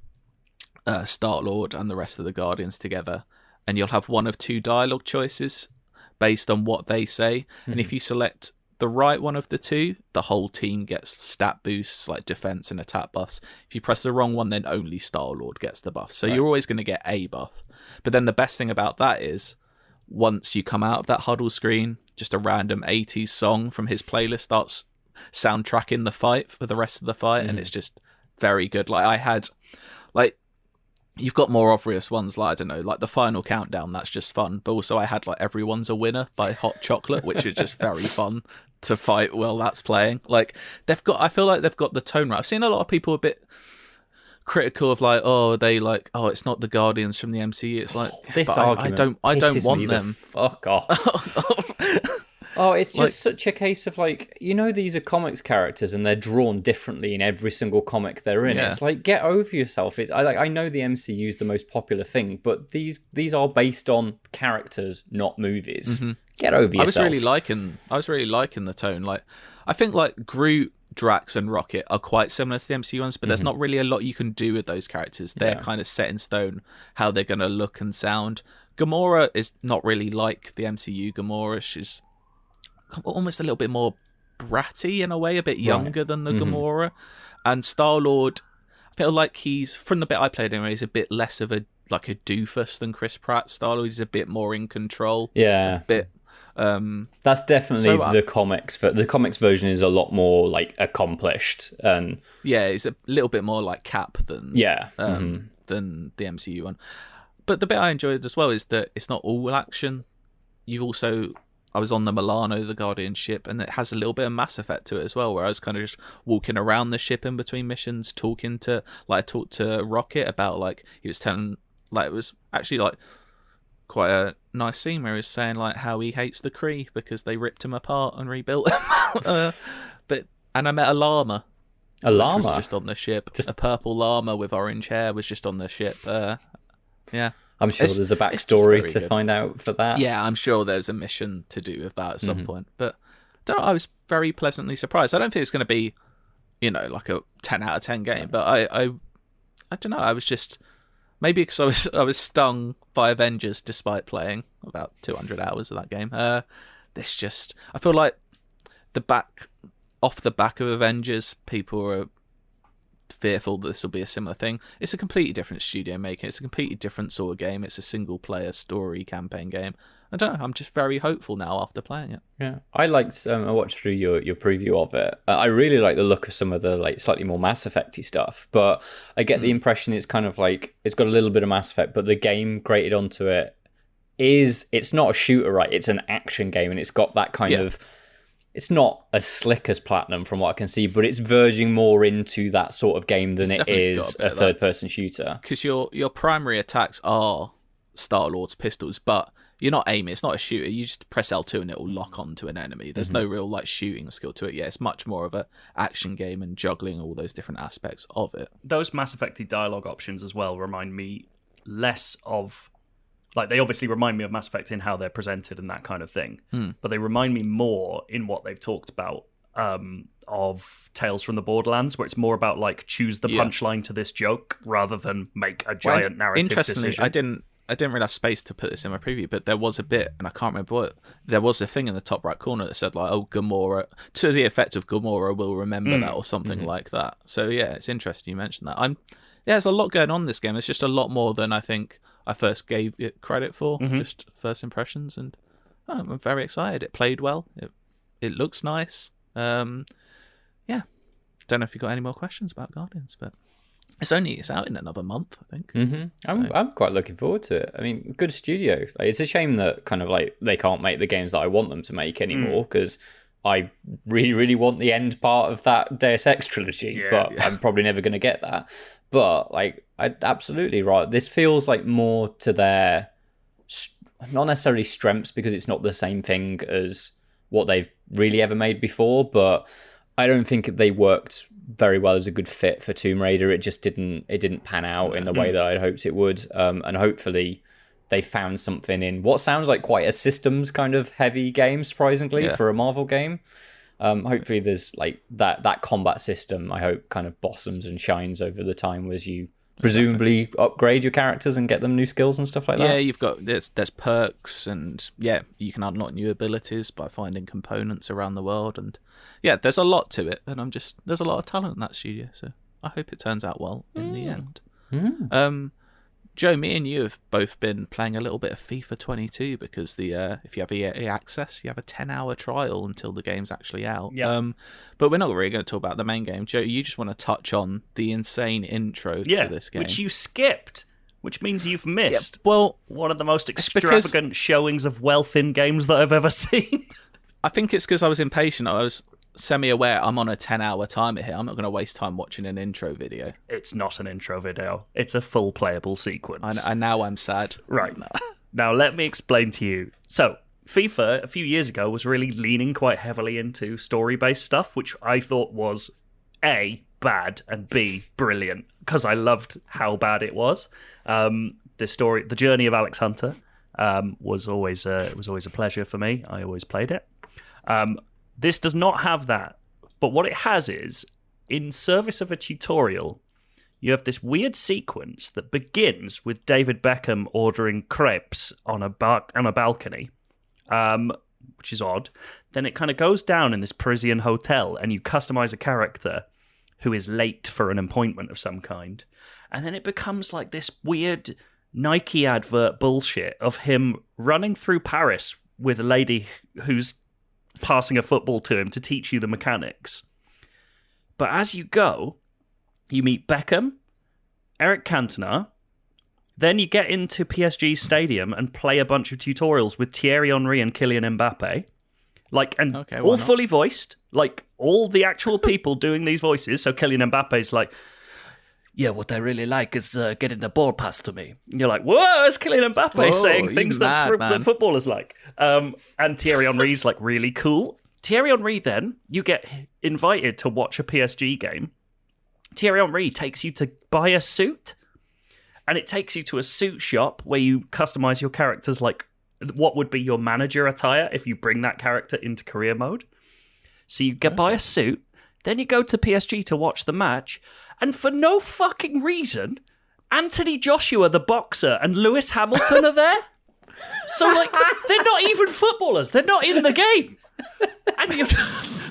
Star-Lord and the rest of the Guardians together, and you'll have one of 2 dialogue choices based on what they say. And if you select the right one of the 2, the whole team gets stat boosts like defense and attack buffs. If you press the wrong one, then only Star-Lord gets the buff. So you're always going to get a buff. But then the best thing about that is, once you come out of that huddle screen, just a random 80s song from his playlist starts soundtracking the fight for the rest of the fight, and it's just very good. Like, I had, like, you've got more obvious ones, like, I don't know, like the final countdown, that's just fun. But also I had like Everyone's a Winner by Hot Chocolate, which is just very fun to fight while that's playing. Like, I feel like they've got the tone right. I've seen a lot of people a bit critical of like, it's not the Guardians from the MCU. It's like, this argument I don't want them. Fuck off. Oh, it's just such a case of like, these are comics characters and they're drawn differently in every single comic they're in. Yeah. It's like, get over yourself. I know the MCU is the most popular thing, but these are based on characters, not movies. Get over yourself. I was really liking the tone. Like, I think like Groot, Drax and Rocket are quite similar to the MCU ones, but there's not really a lot you can do with those characters. They're kind of set in stone how they're going to look and sound. Gamora is not really like the MCU Gamora. She's almost a little bit more bratty in a way, a bit younger than the Gamora. And Star-Lord, I feel like he's, from the bit I played anyway, he's a bit less of a doofus than Chris Pratt. Star-Lord is a bit more in control. Yeah. That's definitely the comics. The comics version is a lot more like accomplished, and it's a little bit more like Cap than than the MCU one. But the bit I enjoyed as well is that it's not all action. I was on the Milano, the Guardian ship, and it has a little bit of Mass Effect to it as well, where I was kind of just walking around the ship in between missions, talking to, like, I talked to Rocket about, like, he was telling, like, it was actually, like, quite a nice scene where he was saying, like, how he hates the Kree because they ripped him apart and rebuilt him. And I met a llama. A llama? Which was just on the ship. A purple llama with orange hair was just on the ship. Yeah. I'm sure there's a backstory to find out for that. Yeah, I'm sure there's a mission to do with that at some point. But I was very pleasantly surprised. I don't think it's going to be, like a 10 out of 10 game. But I don't know. I was just, maybe because I was stung by Avengers despite playing about 200 hours of that game. I feel like off the back of Avengers, people are fearful that this will be a similar thing. It's a completely different studio making. It's a completely different sort of game. It's a single player story campaign game. I don't know. I'm just very hopeful now after playing it. Yeah, I liked. I watched through your preview of it. I really like the look of some of the like slightly more Mass Effect-y stuff. But I get the impression it's kind of like it's got a little bit of Mass Effect, but the game grated onto it it's not a shooter, right? It's an action game, and it's got that kind of. It's not as slick as Platinum from what I can see, but it's verging more into that sort of game than it is a third-person shooter. Because your primary attacks are Star-Lord's pistols, but you're not aiming. It's not a shooter. You just press L2 and it will lock onto an enemy. There's no real like shooting skill to it. Yeah, it's much more of a action game and juggling all those different aspects of it. Those Mass Effect dialogue options as well remind me less of, like, they obviously remind me of Mass Effect in how they're presented and that kind of thing, but they remind me more in what they've talked about of Tales from the Borderlands, where it's more about like choose the punchline to this joke rather than make a giant narrative interestingly, decision. I didn't really have space to put this in my preview, but there was a bit, and I can't remember what. There was a thing in the top right corner that said like, "Oh, Gamora," to the effect of "Gamora will remember that" or something like that. So yeah, it's interesting you mentioned that. There's a lot going on in this game. It's just a lot more than I think I first gave it credit for. Just first impressions, and I'm very excited. It played well. It looks nice. Don't know if you got any more questions about Guardians, but. It's out in another month, I think. I'm quite looking forward to it. I mean, good studio. Like, it's a shame that kind of like they can't make the games that I want them to make anymore, because I really, really want the end part of that Deus Ex trilogy, but I'm probably never going to get that. But like, absolutely right. This feels like more to their, not necessarily strengths, because it's not the same thing as what they've really ever made before, but I don't think they worked very well as a good fit for Tomb Raider. It just didn't pan out in the way that I'd hoped it would. And hopefully they found something in what sounds like quite a systems kind of heavy game, surprisingly, for a Marvel game. Hopefully there's like that combat system, I hope, kind of blossoms and shines over the time as you presumably upgrade your characters and get them new skills and stuff like that. Yeah, you've got there's perks, and you can unlock new abilities by finding components around the world, and there's a lot to it, and there's a lot of talent in that studio, so I hope it turns out well in the end. Joe, me and you have both been playing a little bit of FIFA 22 because if you have EA Access, you have a 10-hour trial until the game's actually out. But we're not really going to talk about the main game. Joe, you just want to touch on the insane intro to this game. Which you skipped, which means you've missed one of the most extravagant showings of wealth in games that I've ever seen. I think it's because I was impatient. I was semi-aware I'm on a 10-hour timer here. I'm not going to waste time watching an intro video. It's not an intro video. It's a full playable sequence. And now I'm sad. Right. Now let me explain to you. So, FIFA, a few years ago, was really leaning quite heavily into story-based stuff, which I thought was A, bad, and B, brilliant, because I loved how bad it was. The journey of Alex Hunter was always a pleasure for me. I always played it. This does not have that, but what it has is, in service of a tutorial, you have this weird sequence that begins with David Beckham ordering crepes on a balcony, which is odd. Then it kind of goes down in this Parisian hotel, and you customize a character who is late for an appointment of some kind. And then it becomes like this weird Nike advert bullshit of him running through Paris with a lady who's passing a football to him to teach you the mechanics. But as you go, you meet Beckham, Eric Cantona, then you get into PSG Stadium and play a bunch of tutorials with Thierry Henry and Kylian Mbappe. All fully voiced, like all the actual people doing these voices. So Kylian Mbappe's like, yeah, what I really like is getting the ball passed to me. And you're like, whoa, it's Kylian Mbappe saying things that footballers like. And Thierry Henry's like really cool. Thierry Henry, then, you get invited to watch a PSG game. Thierry Henry takes you to buy a suit. And it takes you to a suit shop where you customize your characters, like what would be your manager attire if you bring that character into career mode. So you buy a suit. Then you go to PSG to watch the match, and for no fucking reason, Anthony Joshua, the boxer, and Lewis Hamilton are there. So, like, they're not even footballers. They're not in the game. And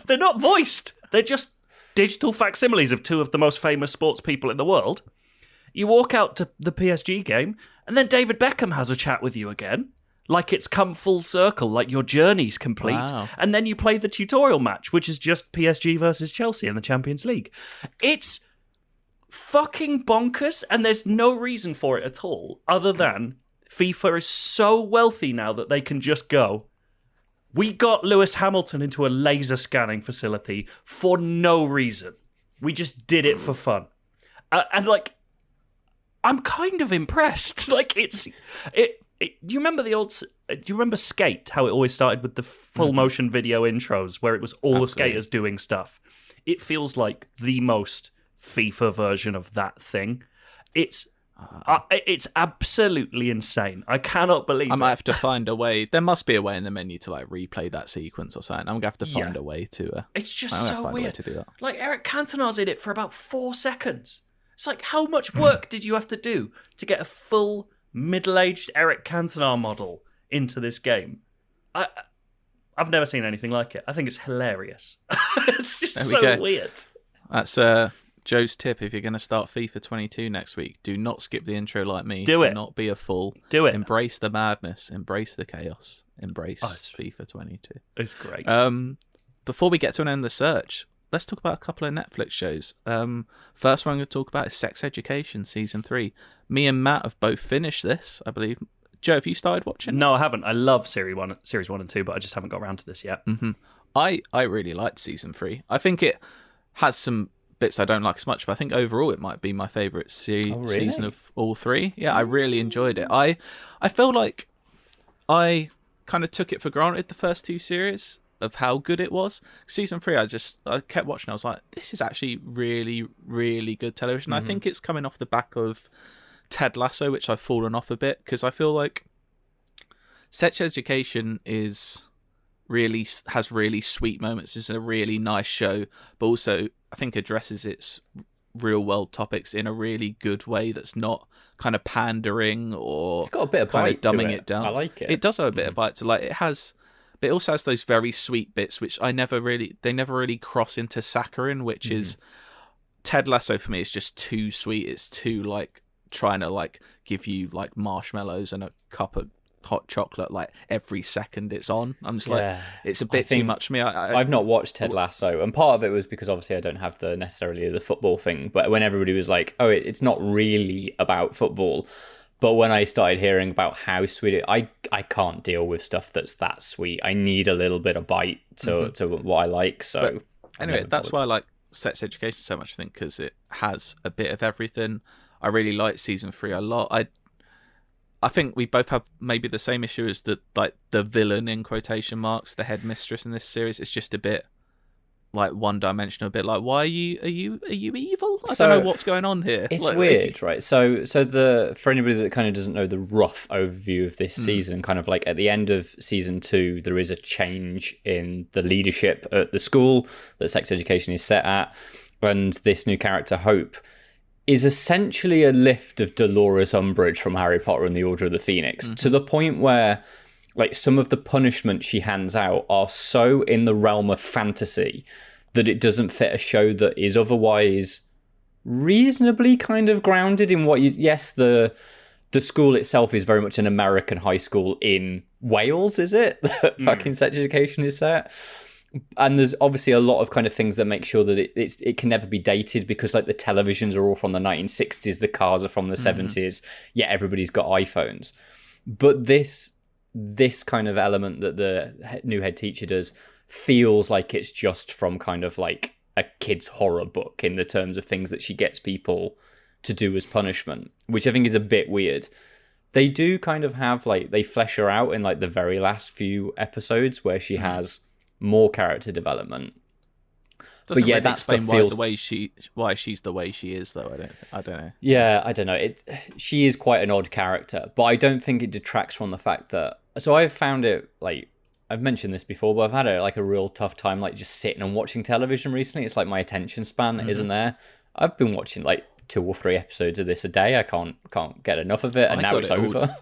they're not voiced. They're just digital facsimiles of two of the most famous sports people in the world. You walk out to the PSG game, and then David Beckham has a chat with you again. Like it's come full circle, like your journey's complete. Wow. And then you play the tutorial match, which is just PSG versus Chelsea in the Champions League. It's fucking bonkers, and there's no reason for it at all, other than FIFA is so wealthy now that they can just go, we got Lewis Hamilton into a laser scanning facility for no reason. We just did it for fun. And like, I'm kind of impressed. Like, it's Do you remember do you remember Skate? How it always started with the full motion video intros, where it was all the skaters doing stuff. It feels like the most FIFA version of that thing. It's absolutely insane. I cannot believe I might have to find a way. There must be a way in the menu to like replay that sequence or something. I'm gonna have to find a way to. It's just so weird. To do that. Like Eric Cantona's in it for about 4 seconds. It's like, how much work did you have to do to get a full middle-aged Eric Cantona model into this game? I've never seen anything like it. I think it's hilarious. It's just so weird. That's Joe's tip. If you're going to start FIFA 22 next week, do not skip the intro like me. Do not be a fool. Do it. Embrace the madness. Embrace the chaos. Embrace FIFA 22. It's great. Before we get to an end of the search, let's talk about a couple of Netflix shows. First one I'm going to talk about is Sex Education Season 3. Me and Matt have both finished this, I believe. Joe, have you started watching? No, I haven't. I love Series 1 and 2, but I just haven't got around to this yet. Mm-hmm. I really liked Season 3. I think it has some bits I don't like as much, but I think overall it might be my favourite season of all three. Yeah, I really enjoyed it. I feel like I kind of took it for granted the first 2 series of how good it was. Season 3, I kept watching. I was like, this is actually really, really good television. I think it's coming off the back of Ted Lasso, which I've fallen off a bit, because I feel like Sex Education has really sweet moments. It's a really nice show, but also I think addresses its real world topics in a really good way that's not kind of pandering or it's got a bit of kind bite of dumbing to it down. I like it. It does have a bit of bite to it has, but it also has those very sweet bits which they never really cross into saccharine, which is Ted Lasso for me is just too sweet. It's too like trying to like give you like marshmallows and a cup of hot chocolate like every second it's on. I'm just like, it's a bit too much for me. I've not watched Ted Lasso, and part of it was because obviously I don't have necessarily the football thing, but when everybody was like, oh, it's not really about football, but when I started hearing about how sweet I can't deal with stuff that's that sweet. I need a little bit of bite to what I like. So but anyway, that's why I like Sex Education so much, I think, because it has a bit of everything. I really like Season 3 a lot. I think we both have maybe the same issue as the villain in quotation marks, the headmistress in this series. It's just a bit like one-dimensional, a bit like, why are you evil? I don't know what's going on here. It's weird, right? So for anybody that kind of doesn't know the rough overview of this season, kind of like at the end of Season 2, there is a change in the leadership at the school that Sex Education is set at, and this new character, Hope, is essentially a lift of Dolores Umbridge from Harry Potter and the Order of the Phoenix, to the point where like some of the punishments she hands out are so in the realm of fantasy that it doesn't fit a show that is otherwise reasonably kind of grounded in what the school itself is very much an American high school in Wales, is it? Fucking Sex Education is set. And there's obviously a lot of kind of things that make sure that it can never be dated, because like the televisions are all from the 1960s, the cars are from the 70s. Yeah, everybody's got iPhones. But this kind of element that the new head teacher does feels like it's just from kind of like a kid's horror book in the terms of things that she gets people to do as punishment, which I think is a bit weird. They do kind of have like, they flesh her out in like the very last few episodes where she has more character development. Doesn't really that stuff feels why she's the way she is, though. I don't know. Yeah, I don't know. She is quite an odd character, but I don't think it detracts from the fact that. So I've found it like I've mentioned this before, but I've had a real tough time like just sitting and watching television recently. It's like my attention span isn't there. I've been watching like 2 or 3 episodes of this a day. I can't get enough of it, and now it's over.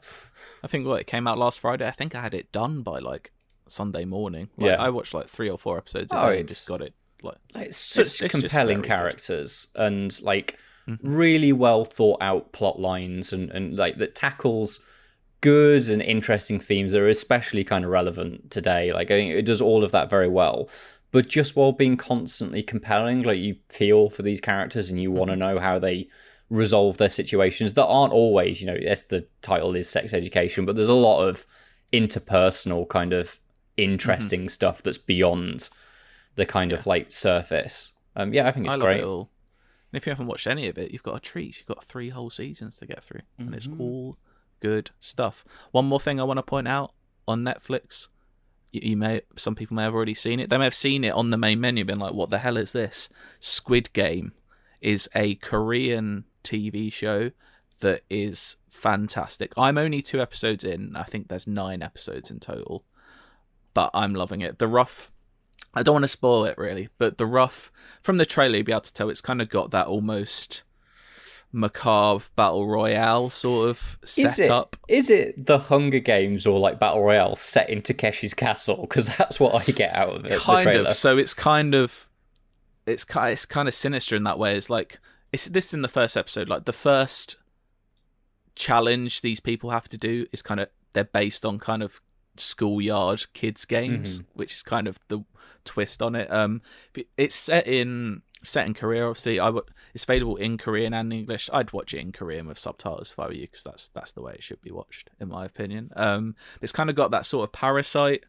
I think it came out last Friday. I think I had it done by like Sunday morning. Like, I watched like 3 or 4 episodes a day and just got it. Like it's such compelling characters and like really well thought out plot lines and like that tackles good and interesting themes that are especially kind of relevant today. Like I think it does all of that very well, but just while being constantly compelling. Like you feel for these characters and you want to know how they resolve their situations that aren't always, yes, the title is Sex Education, but there's a lot of interpersonal kind of interesting stuff that's beyond the kind of like surface. I think it's great. It all. And if you haven't watched any of it, you've got a treat. You've got 3 whole seasons to get through, and it's all good stuff. One more thing I want to point out on Netflix. Some people may have already seen it. They may have seen it on the main menu, been like, "What the hell is this?" Squid Game is a Korean TV show that is fantastic. I'm only 2 episodes in. I think there's 9 episodes in total, but I'm loving it. I don't want to spoil it really, but from the trailer you'll be able to tell it's kind of got that almost macabre battle royale sort of setup. Is it the Hunger Games or like battle royale set in Takeshi's castle? Because that's what I get out of it. Kind of. So it's kind of sinister in that way. It's like this in the first episode. Like the first challenge these people have to do is they're based on kind of schoolyard kids games, which is kind of the twist on it. It's set in Korea, obviously. It's available in Korean and English. I'd watch it in Korean with subtitles if I were you, because that's the way it should be watched, in my opinion. It's kind of got that sort of Parasite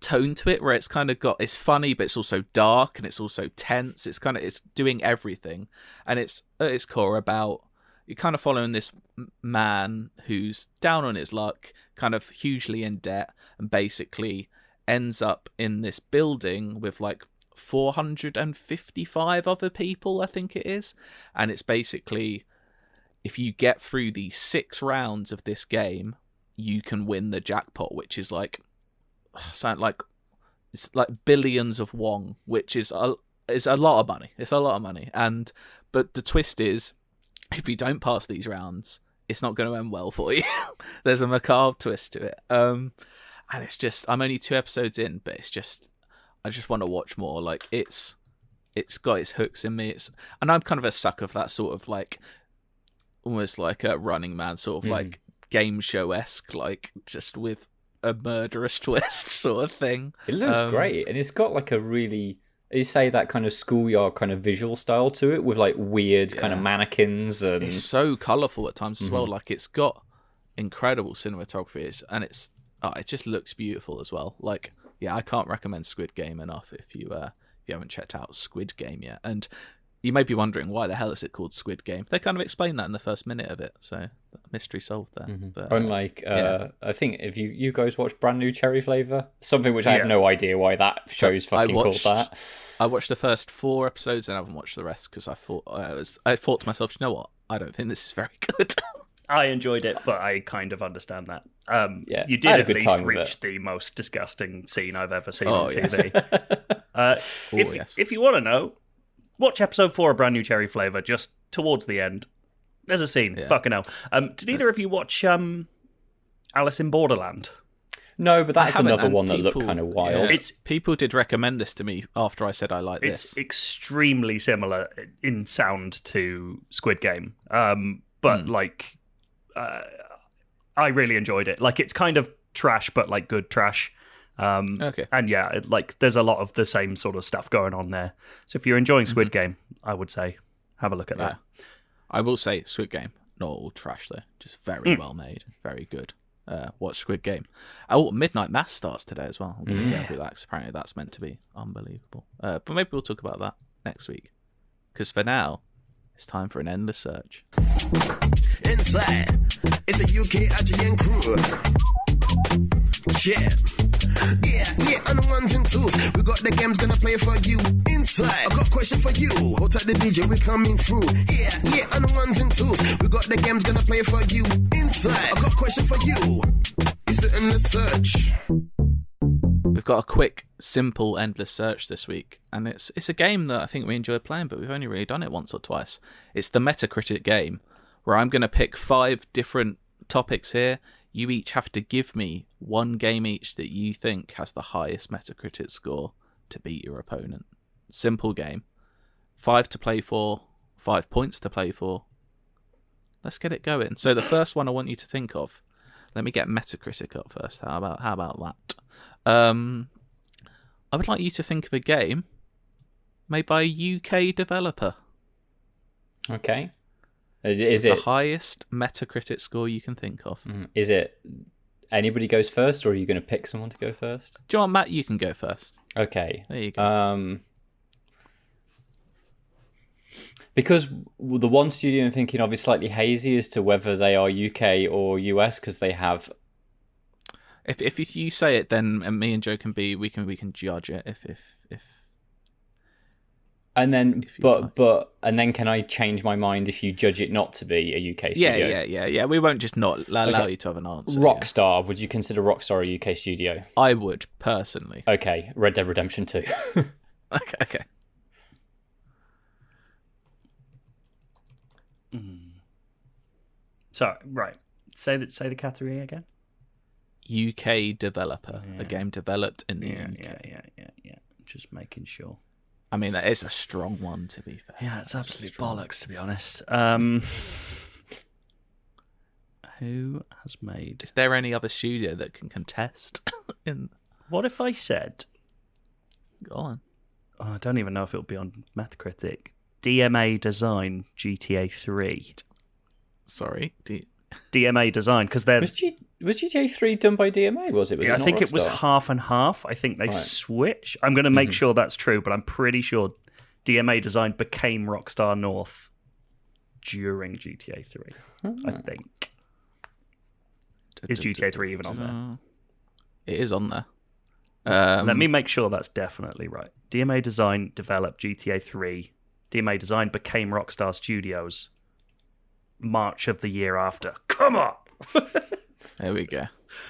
tone to it, where it's funny, but it's also dark and it's also tense. It's doing everything, and it's at its core about you're kind of following this man who's down on his luck, kind of hugely in debt, and basically ends up in this building with like 455 other people, I think it is. And it's basically, if you get through the 6 rounds of this game, you can win the jackpot, which is like it's like billions of won, which is a lot of money. It's a lot of money. But the twist is, if you don't pass these rounds, it's not going to end well for you. There's a macabre twist to it. And it's just, I'm only 2 episodes in, but I just want to watch more. Like it's got its hooks in me. And I'm kind of a sucker for that sort of like, almost like a Running Man sort of like game show-esque, like just with a murderous twist sort of thing. It looks great. And it's got like a really, you say, that kind of schoolyard kind of visual style to it, with like weird kind of mannequins, and it's so colourful at times as well. Like it's got incredible cinematography, and it just looks beautiful as well. Like, yeah, I can't recommend Squid Game enough if you haven't checked out Squid Game yet. And you may be wondering, why the hell is it called Squid Game? They kind of explain that in the first minute of it, so mystery solved there. But, unlike, I think if you guys watch Brand New Cherry Flavour, something which I have no idea why that show's fucking called that. I watched the first 4 episodes and I haven't watched the rest because I thought to myself, you know what? I don't think this is very good. I enjoyed it, but I kind of understand that. You did at least reach the most disgusting scene I've ever seen on TV. Yes. If you want to know, watch episode 4 of Brand New Cherry Flavour, just towards the end. There's a scene. Fucking hell. Did either of you watch Alice in Borderland? No, but that's another one that looked kind of wild. Yeah. People did recommend this to me after I said I like this. It's extremely similar in sound to Squid Game, but like, I really enjoyed it. Like, it's kind of trash, but like good trash. Okay. And yeah, there's a lot of the same sort of stuff going on there. So if you're enjoying Squid Game, I would say have a look at that. I will say Squid Game, not all trash though, just very well made, very good. Watch Squid Game. Oh, Midnight Mass starts today as well. I'm going to go through that 'cause apparently that's meant to be unbelievable. But maybe we'll talk about that next week. Because for now, it's time for an endless search. Inside, it's a UK IGN crew. Yeah, on the ones and twos. We got the games gonna play for you. Inside, I got a question for you. Hold tight the DJ, we coming through. Yeah, on the ones and twos. We got the games gonna play for you. Inside, I got a question for you. It's the endless search. We've got a quick, simple, endless search this week, and it's a game that I think we enjoyed playing, but we've only really done it once or twice. It's the Metacritic game, where I'm going to pick 5 different topics here. You each have to give me 1 game each that you think has the highest Metacritic score to beat your opponent. Simple game. 5 to play for, 5 points to play for. Let's get it going. So the first one I want you to think of. Let me get Metacritic up first. How about that? I would like you to think of a game made by a UK developer. Okay. Is it it the highest Metacritic score you can think of? Is it anybody goes first, or are you going to pick someone to go first? Do you want, Matt? You can go first. Okay. There you go. Because the one studio I'm thinking of is slightly hazy as to whether they are UK or US, because they have. If you say it, then me and Joe we can judge it if. And then, and then can I change my mind if you judge it not to be a UK studio? Yeah. We won't just not allow you to have an answer. Rockstar, would you consider Rockstar a UK studio? I would, personally. Okay, Red Dead Redemption 2. Okay. So, right. Say the category again. UK developer. A game developed in the UK. Yeah. Just making sure. I mean, that is a strong one, to be fair. Yeah, it's absolute bollocks, to be honest. Who has made... Is there any other studio that can contest? What if I said... Go on. Oh, I don't even know if it'll be on Metacritic. DMA Design GTA 3. Sorry? DMA Design, because they're... Was GTA 3 done by DMA, was it? I think it was half and half. I think they switch. I'm going to make sure that's true, but I'm pretty sure DMA Design became Rockstar North during GTA 3. I think. Is GTA 3 even on there? It is on there. Let me make sure that's definitely right. DMA Design developed GTA 3. DMA Design became Rockstar Studios March of the year after. Come on! There we go.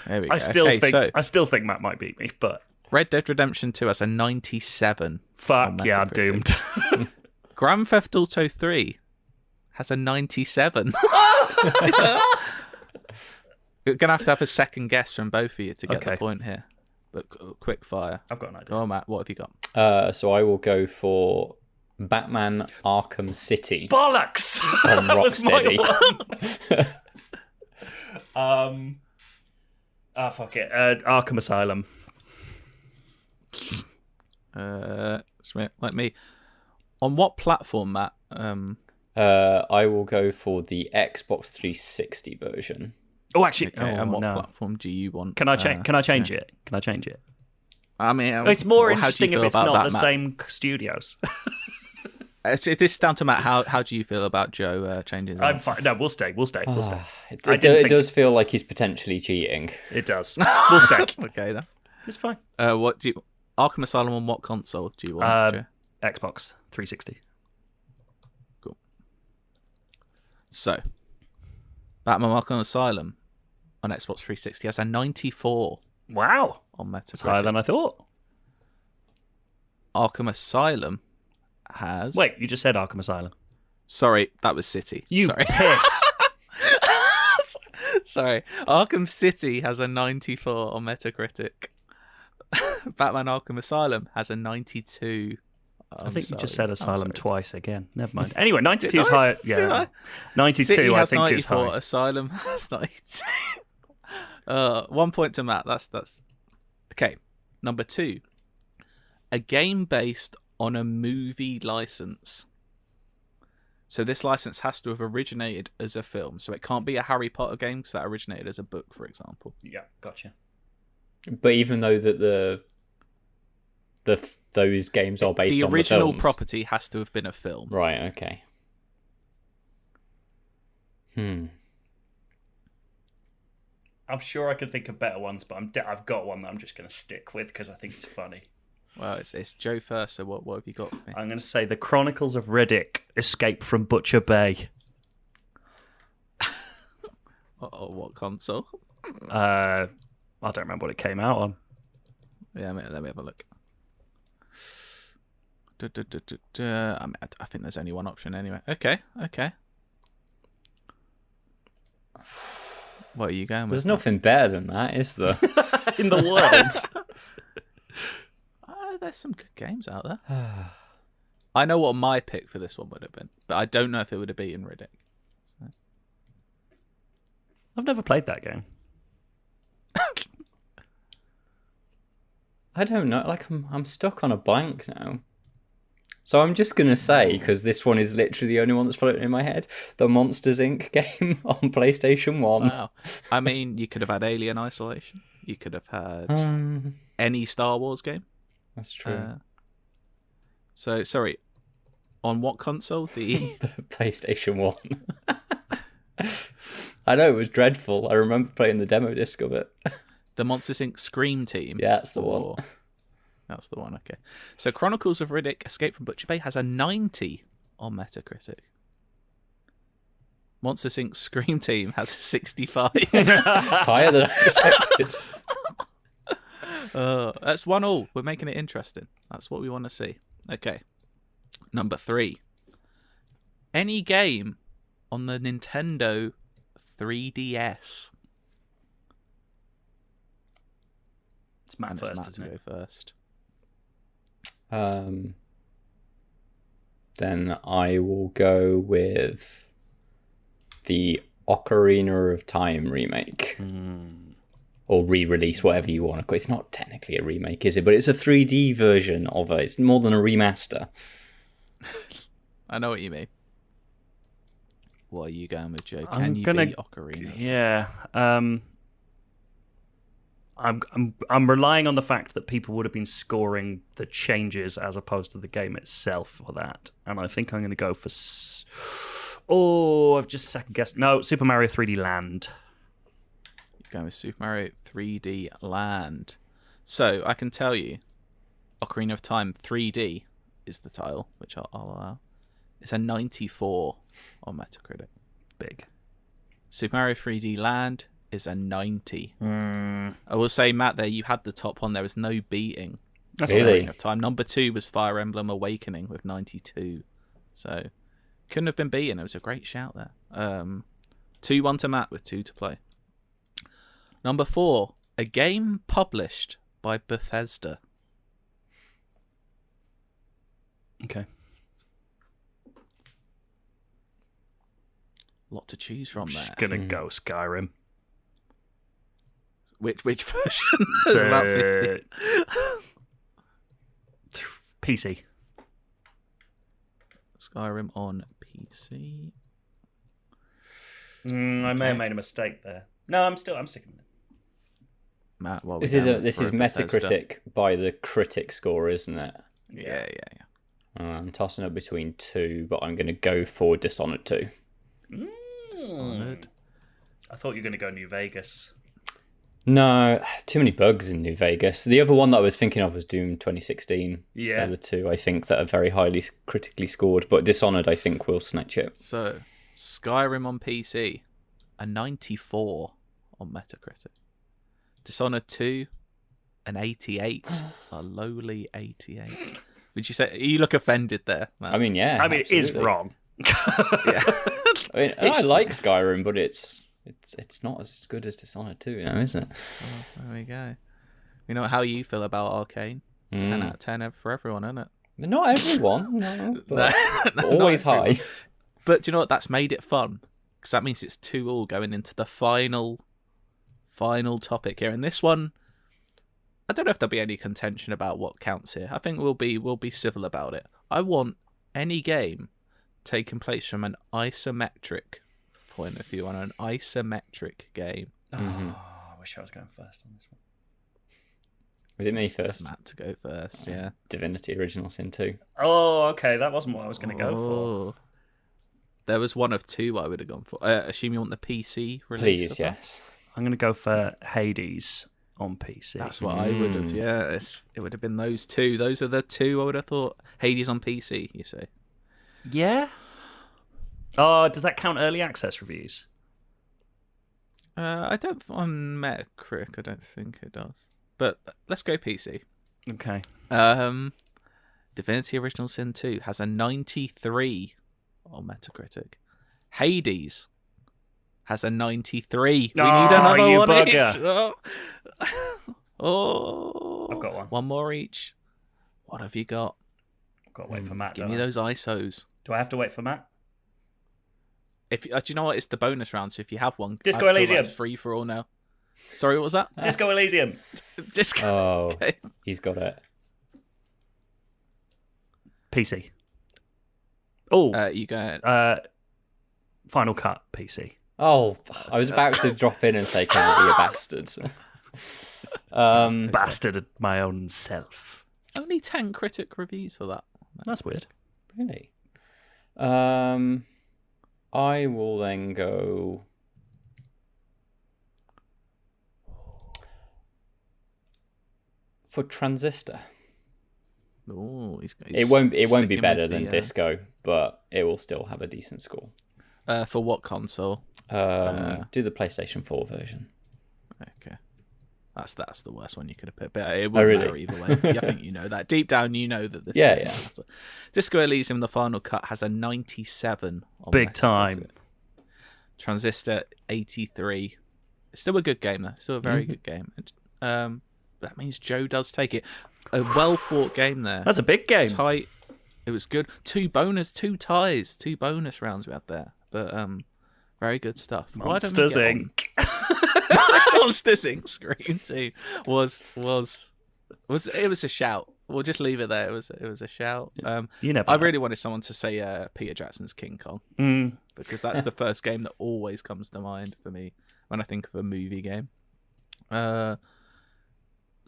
I still think Matt might beat me, but Red Dead Redemption 2 has a 97. Fuck yeah, I'm doomed. Grand Theft Auto 3 has a 97. You're gonna have a second guess from both of you to get the point here. But quick fire. I've got an idea. Go on, Matt. What have you got? So I will go for Batman Arkham City. Bollocks! From Rocksteady. Fuck it. Arkham Asylum. Like me. On what platform, Matt? I will go for the Xbox 360 version. Oh, actually, and what platform do you want? Can I change? Can I change it? Can I change it? I mean, it's more interesting if it's not the same studios. This is down to Matt. How do you feel about Joe changing? I'm fine. No, we'll stay. It does feel like he's potentially cheating. It does. We'll stay. Okay then. It's fine. What do you? Arkham Asylum on what console do you want? Joe? Xbox 360. Cool. So, Batman Arkham Asylum on Xbox 360 has a 94. Wow. On Metacritic. It's higher than I thought. Arkham Asylum has... Wait, you just said Arkham Asylum. Sorry, that was City. You piss. Sorry. Arkham City has a 94 on Metacritic. Batman Arkham Asylum has a 92. I think you just said Asylum twice again. Never mind. Anyway, 92 is higher. Yeah. 92 City I has think 94, is high. Asylum has 92. 1 point to Matt. That's okay. Number 2. A game based on a movie license. So this license has to have originated as a film. So it can't be a Harry Potter game because that originated as a book, for example. Yeah, gotcha. But even though that those games are based on the original films, property has to have been a film. Right, okay. I'm sure I could think of better ones, but I've got one that I'm just going to stick with because I think it's funny. Well, it's Joe first, so what have you got for me? I'm going to say The Chronicles of Riddick, Escape from Butcher Bay. What console? I don't remember what it came out on. Yeah, let me have a look. I think there's only one option anyway. Okay. What are you going with? There's nothing better than that, is there? In the world. There's some good games out there. I know what my pick for this one would have been, but I don't know if it would have beaten Riddick. So. I've never played that game. I don't know. Like I'm stuck on a blank now. So I'm just gonna say, because this one is literally the only one that's floating in my head, the Monsters Inc. game on PlayStation 1. Wow. I mean, you could have had Alien Isolation. You could have had any Star Wars game. That's true. So, sorry. On what console? The PlayStation 1. I know, it was dreadful. I remember playing the demo disc of it. the Monsters Inc. Scream Team. Yeah, that's the one. That's the one, okay. So Chronicles of Riddick Escape from Butcher Bay has a 90 on Metacritic. Monsters Inc. Scream Team has a 65. It's higher than I expected. That's 1-1. We're making it interesting. That's what we want to see. Okay. Number 3. Any game on the Nintendo 3DS. It's Matt first, Matt isn't to it? go first. Then I will go with the Ocarina of Time remake. Or re-release, whatever you want to call it. It's not technically a remake, is it? But it's a 3D version of it. It's more than a remaster. I know what you mean. What are you going with, Joe? Can I'm you gonna- beat Ocarina? Yeah. I'm relying on the fact that people would have been scoring the changes as opposed to the game itself for that, and I think I'm going to go for. I've just second guessed. No, Super Mario 3D Land. You're going with Super Mario 3D Land. So I can tell you, Ocarina of Time 3D is the title, which I'll allow. It's a 94 on Metacritic. Big. Super Mario 3D Land is a 90. I will say, Matt, there you had the top one. There was no beating. That's Really? Ocarina of Time. Number 2 was Fire Emblem Awakening with 92. So couldn't have been beaten. It was a great shout there. 2-1 to Matt with 2 to play. Number 4, a game published by Bethesda. Okay. Lot to choose from there. Just gonna go Skyrim. Which version? There's about 50. PC. Skyrim on PC. I may have made a mistake there. No, I'm sticking with it. Matt, what This is Metacritic by the critic score, isn't it? Yeah. I'm tossing up between 2, but I'm going to go for Dishonored 2. Dishonored. I thought you were going to go New Vegas. No, too many bugs in New Vegas. The other one that I was thinking of was Doom 2016. Yeah. They're the two, I think, that are very highly critically scored, but Dishonored, I think, will snatch it. So, Skyrim on PC, a 94 on Metacritic. Dishonored 2, an 88, a lowly 88. Would you say you look offended there, Matt? I mean, yeah. I mean, it is absolutely. wrong. Yeah. I mean, I like Skyrim, but it's not as good as Dishonored 2, is it? Well, there we go. You know how you feel about Arcane? 10 out of 10 for everyone, isn't it? Not everyone, no, but No, always not everyone. high. But do you know what? That's made it fun. Because that means it's 2-2 going into the final topic here. And this one, I don't know if there'll be any contention about what counts here. I think we'll be civil about it. I want any game taking place from an isometric point of view, on an isometric game. I wish I was going first on this one. Was it me It's first? Matt to go first, yeah. Divinity Original Sin 2. Oh, okay. That wasn't what I was going to go for. There was one of 2 I would have gone for. Assume you want the PC release. Please, of that? yes. I'm going to go for Hades on PC. That's what I would have, yeah. It would have been those 2. Those are the 2 I would have thought. Hades on PC, you say? Yeah? Oh, does that count early access reviews? I don't, on Metacritic, I don't think it does. But let's go PC. Okay. Divinity Original Sin 2 has a 93 on Metacritic. Hades has a 93. We need another you one bugger. each. Oh. I've got one. One more each. What have you got? I've got to wait for Matt. Give don't me I? those ISOs. Do I have to wait for Matt? If do you know what? It's the bonus round, so if you have one, Disco I feel like Elysium. it's free for all now. Sorry, what was that? Disco Elysium. Disco. Oh, Okay. he's got it. PC. Oh, You go ahead. Final Cut PC. Oh, I was about to drop in and say, can't be a bastard. Bastard at my own self. Only 10 critic reviews for that. That's weird. Really? I will then go for Transistor. Oh, it won't be sticking better with than the, Disco, but it will still have a decent score. For what console? Do the PlayStation 4 version. Okay. That's the worst one you could have picked. But it wouldn't matter either way. I think you know that. Deep down, you know that this doesn't matter. Disco Elysium, the final cut, has a 97 on Big Metacritic. time. Transistor, 83. It's still a good game, though. Still a very good game. That means Joe does take it. A well-fought game there. That's a big game. Tight. It was good. Two bonus rounds we had there. But very good stuff. Monsters Inc. Monsters Inc. Scream 2 was it was a shout. We'll just leave it there. It was a shout. You never. I really wanted someone to say Peter Jackson's King Kong because that's the first game that always comes to mind for me when I think of a movie game.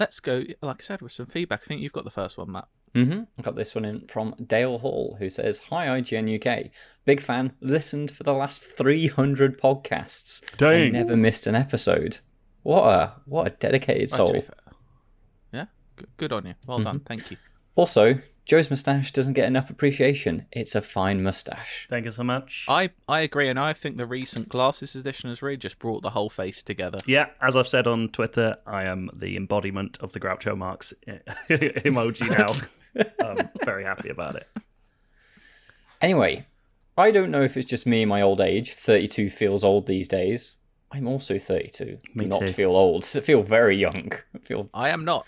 Let's go, like I said, with some feedback. I think you've got the first one, Matt. I got this one in from Dale Hall, who says, "Hi, IGN UK. Big fan. Listened for the last 300 podcasts. Dang. And never missed an episode. What a dedicated soul." Yeah, good on you. Well done. Thank you. Also, Joe's moustache doesn't get enough appreciation. It's a fine moustache. Thank you so much. I agree, and I think the recent Glasses edition has really just brought the whole face together. Yeah, as I've said on Twitter, I am the embodiment of the Groucho Marx emoji now. I'm very happy about it. Anyway, I don't know if it's just me in my old age. 32 feels old these days. I'm also 32. Me Do not too. feel old. I feel very young. I am not.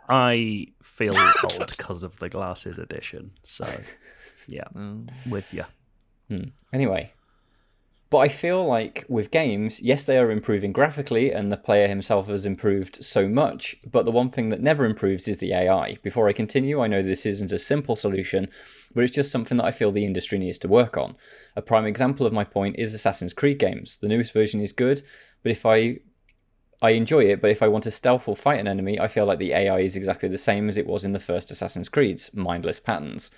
I feel old because of the Glasses edition. So, yeah, with you. Anyway, but I feel like with games, yes, they are improving graphically, and the player himself has improved so much, but the one thing that never improves is the AI. Before I continue, I know this isn't a simple solution, but it's just something that I feel the industry needs to work on. A prime example of my point is Assassin's Creed games. The newest version is good, but if I enjoy it, but if I want to stealth or fight an enemy, I feel like the AI is exactly the same as it was in the first Assassin's Creed's mindless patterns.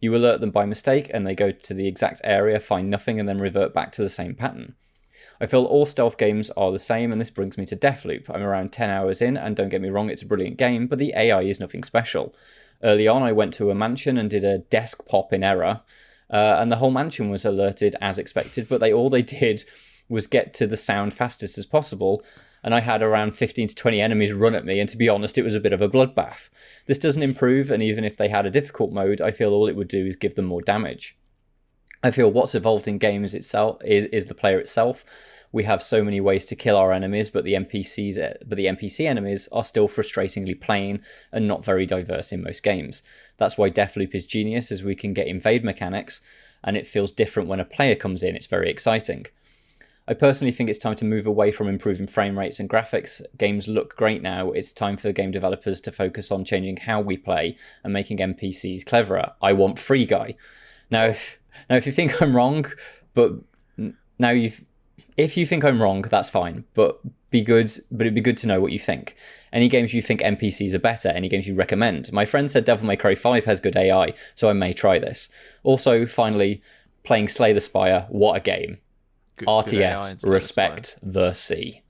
You alert them by mistake, and they go to the exact area, find nothing, and then revert back to the same pattern. I feel all stealth games are the same, and this brings me to Deathloop. I'm around 10 hours in, and don't get me wrong, it's a brilliant game, but the AI is nothing special. Early on, I went to a mansion and did a desk pop in error, and the whole mansion was alerted as expected, but all they did was get to the sound fastest as possible, and I had around 15 to 20 enemies run at me, and to be honest, it was a bit of a bloodbath. This doesn't improve, and even if they had a difficult mode, I feel all it would do is give them more damage. I feel what's evolved in games itself is the player itself. We have so many ways to kill our enemies, but the NPC enemies are still frustratingly plain and not very diverse in most games. That's why Deathloop is genius, as we can get invade mechanics, and it feels different when a player comes in. It's very exciting. I personally think it's time to move away from improving frame rates and graphics. Games look great now. It's time for the game developers to focus on changing how we play and making NPCs cleverer. I want Free Guy. Now, if you think I'm wrong, if you think I'm wrong, that's fine. But it'd be good to know what you think. Any games you think NPCs are better? Any games you recommend? My friend said Devil May Cry 5 has good AI, so I may try this. Also, finally, playing Slay the Spire. What a game! Good RTS, respect the sea.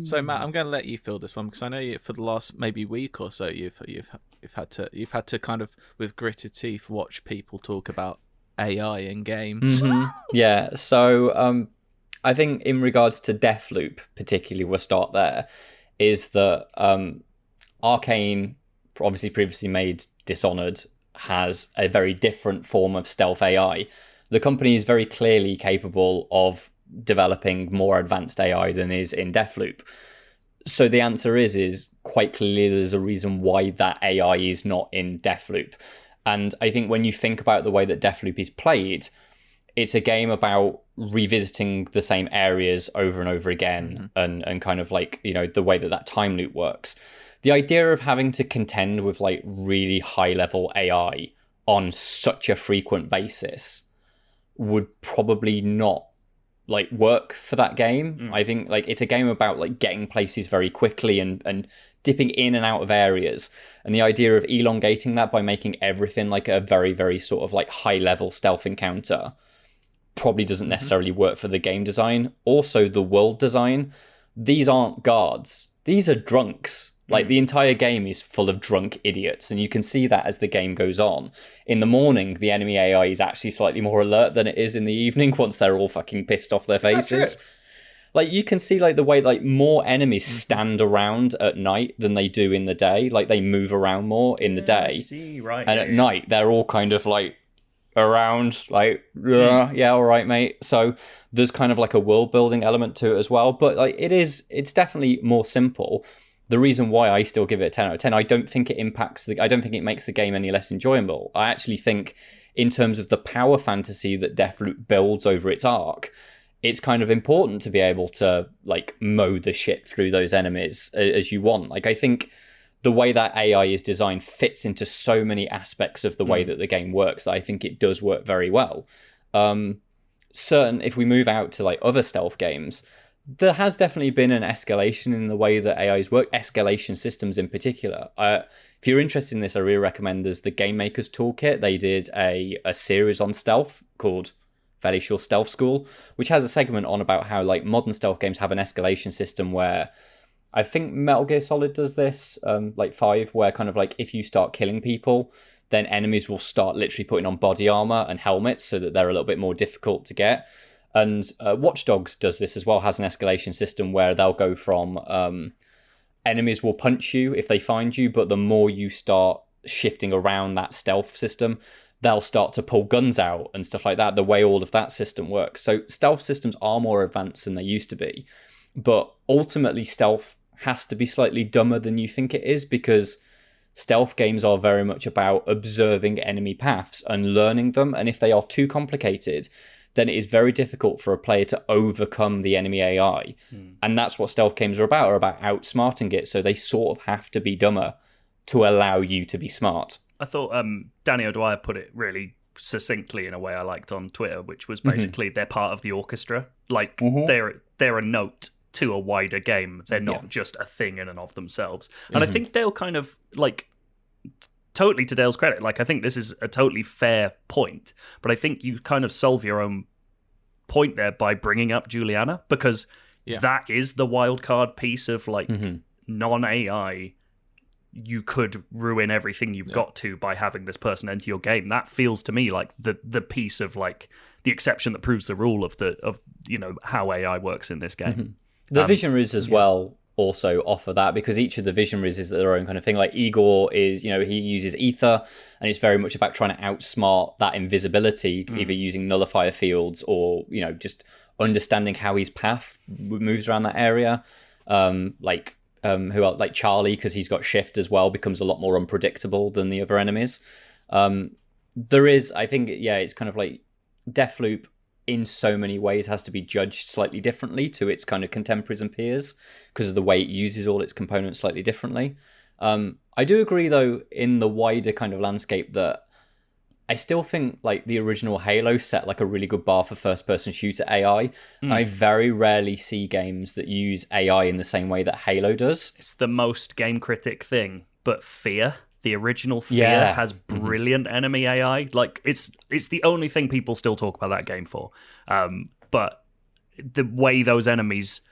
So Matt, I'm going to let you fill this one because I know you, for the last maybe week or so you've had to kind of with gritted teeth watch people talk about AI in games. Yeah, so I think in regards to Deathloop, particularly, we'll start there. Is that Arcane, obviously previously made Dishonored, has a very different form of stealth AI. The company is very clearly capable of developing more advanced AI than is in Deathloop. So the answer is quite clearly there's a reason why that AI is not in Deathloop. And I think when you think about the way that Deathloop is played, it's a game about revisiting the same areas over and over again, and kind of like, you know, the way that time loop works. The idea of having to contend with like really high level AI on such a frequent basis would probably not like work for that game. I think like it's a game about like getting places very quickly and dipping in and out of areas, and the idea of elongating that by making everything like a very, very sort of like high level stealth encounter probably doesn't necessarily work for the game design. Also, the world design, these aren't guards, these are drunks. Like, the entire game is full of drunk idiots, and you can see that as the game goes on. In the morning, the enemy AI is actually slightly more alert than it is in the evening once they're all fucking pissed off their faces. Like, you can see, like, the way, like, more enemies stand around at night than they do in the day. Like, they move around more in the day. And at night, they're all kind of, like, around, like, yeah, all right, mate. So there's kind of, like, a world-building element to it as well. But, like, it's definitely more simple. The reason why I still give it a 10 out of 10, I don't think it makes the game any less enjoyable. I actually think in terms of the power fantasy that Deathloop builds over its arc, it's kind of important to be able to like mow the shit through those enemies as you want. Like, I think the way that AI is designed fits into so many aspects of the way that the game works that I think it does work very well. If we move out to like other stealth games, there has definitely been an escalation in the way that AIs work, escalation systems in particular. If you're interested in this, I really recommend there's the Game Maker's Toolkit. They did a series on stealth called Fairly Sure Stealth School, which has a segment on about how like modern stealth games have an escalation system where I think Metal Gear Solid does this, like 5, where kind of like if you start killing people, then enemies will start literally putting on body armor and helmets so that they're a little bit more difficult to get. And Watch Dogs does this as well, has an escalation system where they'll go from enemies will punch you if they find you, but the more you start shifting around that stealth system, they'll start to pull guns out and stuff like that, the way all of that system works. So stealth systems are more advanced than they used to be, but ultimately stealth has to be slightly dumber than you think it is, because stealth games are very much about observing enemy paths and learning them, and if they are too complicated, then it is very difficult for a player to overcome the enemy AI. And that's what stealth games are about outsmarting it. So they sort of have to be dumber to allow you to be smart. I thought Danny O'Dwyer put it really succinctly in a way I liked on Twitter, which was basically they're part of the orchestra. Like they're a note to a wider game. They're not just a thing in and of themselves. And I think Dale kind of like... Totally to Dale's credit, like I think this is a totally fair point, but I think you kind of solve your own point there by bringing up Juliana, because that is the wild card piece of like non-AI. You could ruin everything you've got to by having this person enter your game. That feels to me like the piece of like the exception that proves the rule of you know how AI works in this game. The Visionaries as well also offer that, because each of the Visionaries is their own kind of thing. Like Igor is, you know, he uses ether, and it's very much about trying to outsmart that invisibility, either using nullifier fields or, you know, just understanding how his path moves around that area. Like Charlie, because he's got shift as well, becomes a lot more unpredictable than the other enemies. There is, I think, it's kind of like Deathloop in so many ways has to be judged slightly differently to its kind of contemporaries and peers because of the way it uses all its components slightly differently. I do agree, though, in the wider kind of landscape that I still think like the original Halo set like a really good bar for first-person shooter AI. I very rarely see games that use AI in the same way that Halo does. It's the most game critic thing, but Fear. The original Fear has brilliant enemy AI. Like it's the only thing people still talk about that game for. But the way those enemies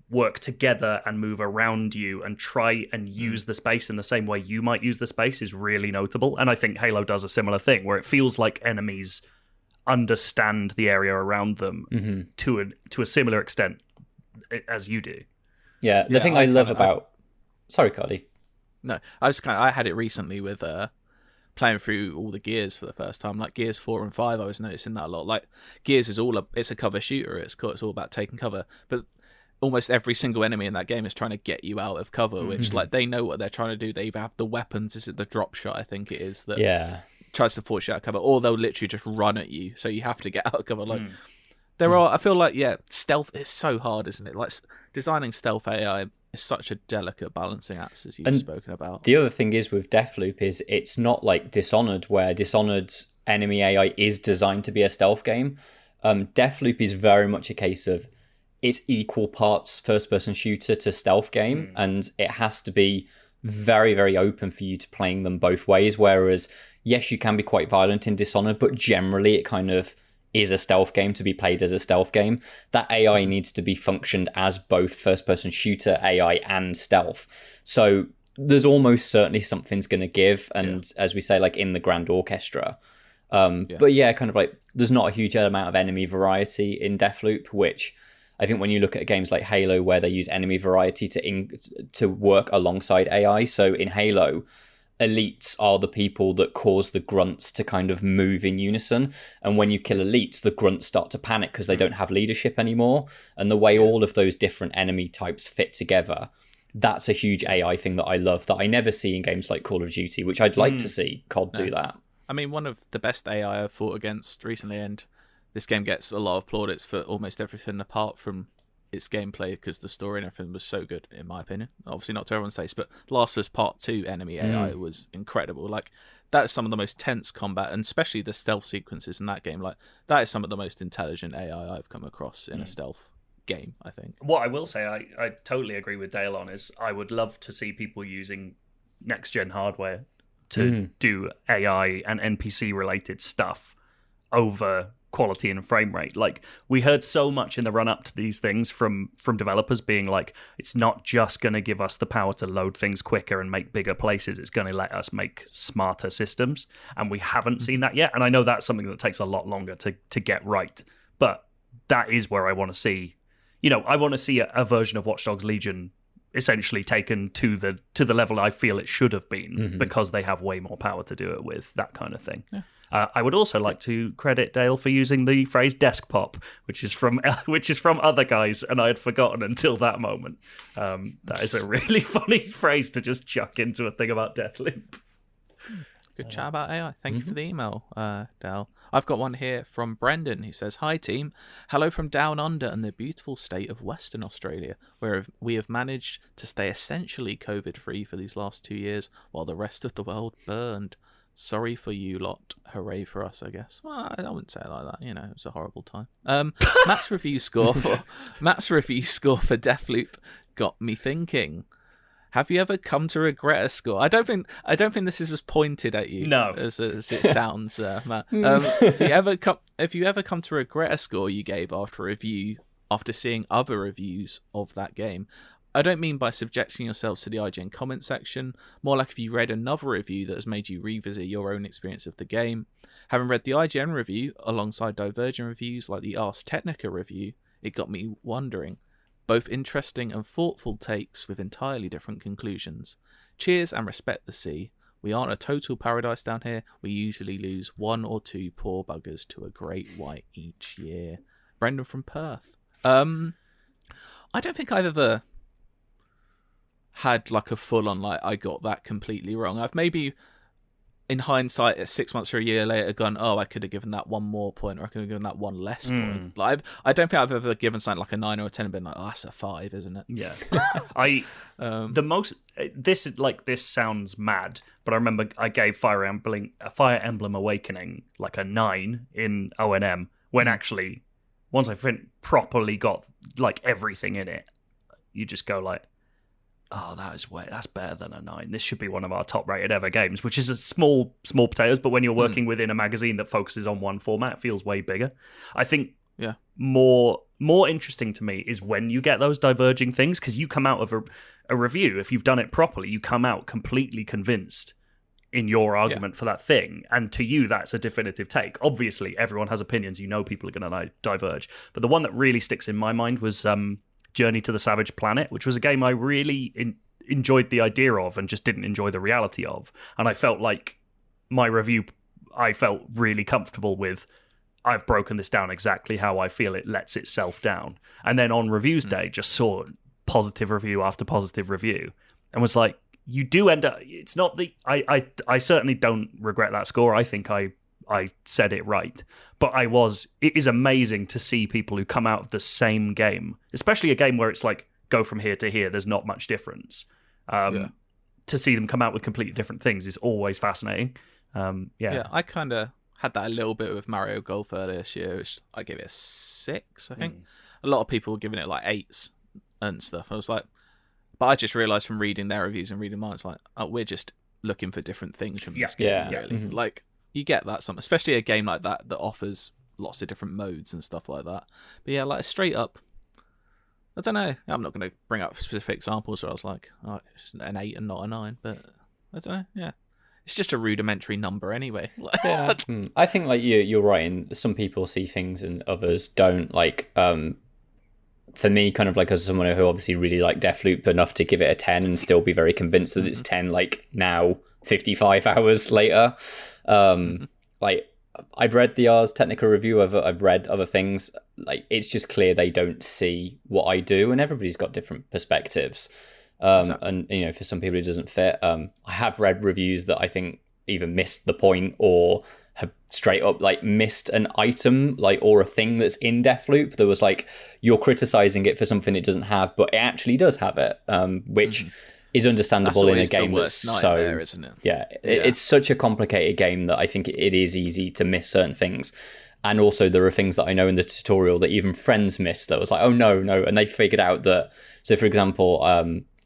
work together and move around you and try and use the space in the same way you might use the space is really notable. And I think Halo does a similar thing where it feels like enemies understand the area around them to a similar extent as you do. Yeah, the thing I love about... Sorry, Cardi. No, I had it recently with playing through all the Gears for the first time. Like Gears 4 and 5, I was noticing that a lot. Like Gears is it's a cover shooter. It's all about taking cover. But almost every single enemy in that game is trying to get you out of cover, which like they know what they're trying to do. They either have the weapons, is it the drop shot, I think it is, that tries to force you out of cover, or they'll literally just run at you, so you have to get out of cover. Like I feel like stealth is so hard, isn't it? Like designing stealth AI is such a delicate balancing act, as you've spoken about. The other thing is with Deathloop is it's not like Dishonored, where Dishonored's enemy AI is designed to be a stealth game. Deathloop is very much a case of it's equal parts first-person shooter to stealth game, and it has to be very, very open for you to playing them both ways, whereas, yes, you can be quite violent in Dishonored, but generally it kind of is a stealth game to be played as a stealth game. That AI needs to be functioned as both first-person shooter, AI, and stealth. So there's almost certainly something's going to give, and as we say, like in the Grand Orchestra. But yeah, kind of like there's not a huge amount of enemy variety in Deathloop, which I think when you look at games like Halo where they use enemy variety to work alongside AI. So in Halo, elites are the people that cause the grunts to kind of move in unison. And when you kill elites, the grunts start to panic because they don't have leadership anymore. And the way all of those different enemy types fit together, that's a huge AI thing that I love, that I never see in games like Call of Duty, which I'd like to see COD do that. I mean, one of the best AI I've fought against recently, and this game gets a lot of plaudits for almost everything apart from its gameplay, because the story and everything was so good, in my opinion. Obviously not to everyone's taste, but Last of Us Part 2 enemy AI was incredible. Like, that is some of the most tense combat, and especially the stealth sequences in that game. Like, that is some of the most intelligent AI I've come across in a stealth game, I think. What I will say, I totally agree with Dale on, is I would love to see people using next-gen hardware to do AI and NPC-related stuff over quality and frame rate. Like, we heard so much in the run-up to these things from developers being like, it's not just going to give us the power to load things quicker and make bigger places, it's going to let us make smarter systems. And we haven't seen that yet. And I know that's something that takes a lot longer to get right. But that is where I want to see, I want to see a version of Watch Dogs Legion essentially taken to the level I feel it should have been, because they have way more power to do it with, that kind of thing. Yeah. I would also like to credit Dale for using the phrase desk pop, which is from Other Guys, and I had forgotten until that moment. That is a really funny phrase to just chuck into a thing about Deathloop. Good chat about AI. Thank you for the email, Dale. I've got one here from Brendan. He says, "Hi team, hello from down under and the beautiful state of Western Australia, where we have managed to stay essentially COVID-free for these last 2 years while the rest of the world burned. Sorry for you lot. Hooray for us, I guess." Well, I wouldn't say it like that. It was a horrible time. Matt's review score for Deathloop got me thinking. Have you ever come to regret a score? I don't think this is as pointed at you as it sounds, Matt. If you ever come to regret a score you gave after seeing other reviews of that game, I don't mean by subjecting yourselves to the IGN comment section, more like if you read another review that has made you revisit your own experience of the game. Having read the IGN review alongside divergent reviews like the Ars Technica review, it got me wondering. Both interesting and thoughtful takes with entirely different conclusions. Cheers and respect the sea. We aren't a total paradise down here. We usually lose 1 or 2 poor buggers to a great white each year. Brendan from Perth. I don't think I've ever had like a full on I got that completely wrong. I've maybe in hindsight at 6 months or a year later gone, I could have given that 1 more point, or I could have given that 1 less point. Like, I don't think I've ever given something like a 9 or a 10 and been like, that's a 5, isn't it? Yeah. This sounds mad, but I remember I gave Fire Emblem Awakening like a 9 in O&M, when actually once I properly got like everything in it, you just go like, oh, that's better than a 9. This should be one of our top rated ever games, which is a small potatoes, but when you're working within a magazine that focuses on one format, it feels way bigger. I think more interesting to me is when you get those diverging things, because you come out of a review, if you've done it properly, you come out completely convinced in your argument for that thing, and to you that's a definitive take. Obviously everyone has opinions, people are going to diverge, but the one that really sticks in my mind was Journey to the Savage Planet, which was a game I really enjoyed the idea of and just didn't enjoy the reality of. And I felt like my review, I felt really comfortable with, I've broken this down exactly how I feel it lets itself down. And then on reviews day, just saw positive review after positive review and was like, you do end up, it's not the, I certainly don't regret that score. I think I said it right. But it is amazing to see people who come out of the same game, especially a game where it's like, go from here to here, there's not much difference. To see them come out with completely different things is always fascinating. I kind of had that a little bit with Mario Golf earlier this year, which I gave it a 6, I think. A lot of people were giving it like 8s and stuff. I was like, but I just realised from reading their reviews and reading mine, it's like, oh, we're just looking for different things from this game, really. Mm-hmm. Like, you get that, especially a game like that offers lots of different modes and stuff like that. But yeah, like straight up, I don't know. I'm not going to bring up specific examples where I was like, oh, it's an 8 and not a 9, but I don't know. Yeah, it's just a rudimentary number anyway. Yeah, I think like you're right. And some people see things and others don't. Like, for me, kind of like as someone who obviously really like Deathloop enough to give it a 10 and still be very convinced that it's 10. Like now, 55 hours later, like. I've read the Ars Technica review. I've read other things. Like, it's just clear they don't see what I do, and everybody's got different perspectives. Exactly. And you know, for some people it doesn't fit. I have read reviews that I think either missed the point or have straight up like missed an item, like, or a thing that's in Deathloop. There was like, you're criticizing it for something it doesn't have, but it actually does have it, which. Is understandable in a game that's so, isn't it? Yeah, it's such a complicated game that I think it is easy to miss certain things. And also there are things that I know in the tutorial that even friends missed that was like, oh no, and they figured out that, so for example,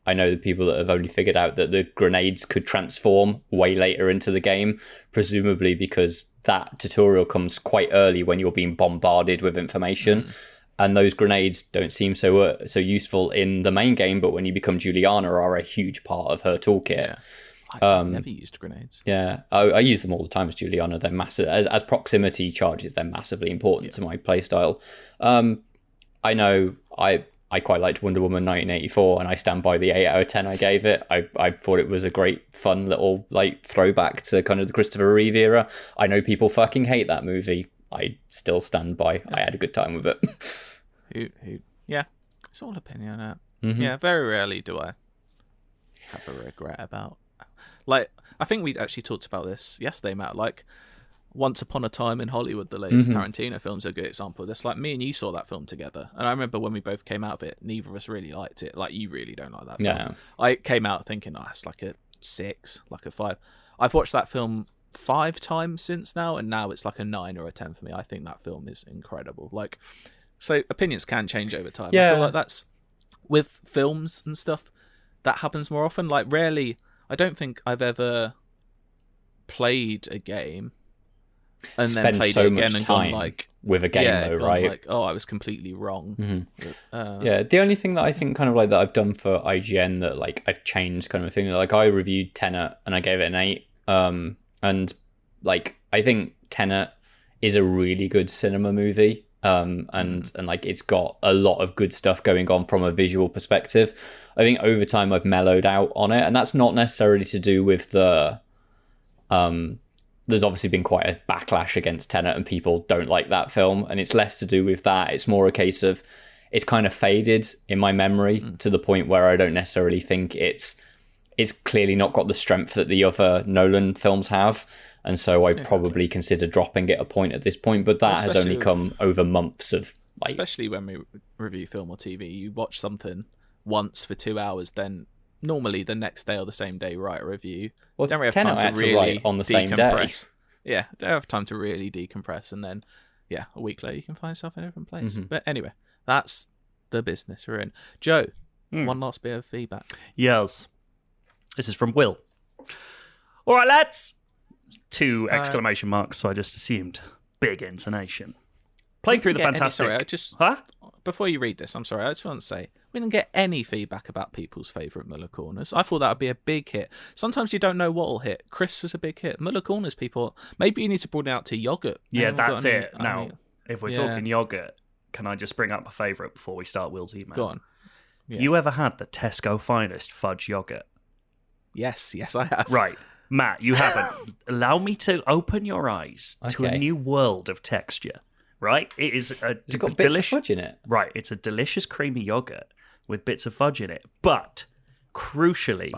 I know the people that have only figured out that the grenades could transform way later into the game, presumably because that tutorial comes quite early when you're being bombarded with information. And those grenades don't seem so useful in the main game, but when you become Juliana, are a huge part of her toolkit. Yeah. I've never used grenades. Yeah, I use them all the time as Juliana. They're massive as proximity charges. They're massively important to my playstyle. I know I quite liked Wonder Woman 1984, and I stand by the 8 out of 10 I gave it. I thought it was a great, fun little like throwback to kind of the Christopher Reeve era. I know people fucking hate that movie. I still stand by. I had a good time with it. Yeah, it's all opinion. Yeah, very rarely do I have a regret about. Like, I think we actually talked about this yesterday, Matt. Like, Once Upon a Time in Hollywood, the latest Tarantino film's a good example of this. Like, me and you saw that film together, and I remember when we both came out of it, neither of us really liked it. Like, you really don't like that film. Yeah. I came out thinking, oh, it's like a 6, like a 5. I've watched that film 5 times since now, and now it's like a 9 or a 10 for me. I think that film is incredible. Like, so opinions can change over time. Yeah. I feel like that's with films and stuff that happens more often. Like, rarely, I don't think I've ever played a game and then played it again and gone like with a game though, right? Like, oh, I was completely wrong. Yeah, the only thing that I think kind of like that I've done for IGN that like I've changed kind of a thing, like I reviewed Tenet and I gave it an 8. And like I think Tenet is a really good cinema movie. And like it's got a lot of good stuff going on from a visual perspective. I think over time I've mellowed out on it, and that's not necessarily to do with the there's obviously been quite a backlash against Tenet and people don't like that film, and it's less to do with that. It's more a case of it's kind of faded in my memory to the point where I don't necessarily think it's clearly not got the strength that the other Nolan films have. And so I probably consider dropping it a point at this point, but that has only come over months of like... Especially when we review film or TV, you watch something once for 2 hours, then normally the next day or the same day write a review. Well, don't really have time to really write on the same day. Yeah, don't have time to really decompress, and then a week later you can find yourself in a different place. But anyway, that's the business we're in. Joe, one last bit of feedback. Yes. This is from Will. All right, lads. 2 exclamation marks, so I just assumed big intonation. Playing through the fantastic... Before you read this, I'm sorry, I just want to say, we didn't get any feedback about people's favourite Muller Corners. I thought that would be a big hit. Sometimes you don't know what will hit. Chris was a big hit. Muller Corners, people, maybe you need to broaden out to yoghurt. Yeah, that's it. Now, if we're talking yoghurt, can I just bring up my favourite before we start Will's email? Go on. Yeah. You ever had the Tesco Finest fudge yoghurt? Yes, I have. Right. Matt, you haven't. Allow me to open your eyes to a new world of texture. Right? It is it's got bits of fudge in it. Right. It's a delicious creamy yogurt with bits of fudge in it. But, crucially,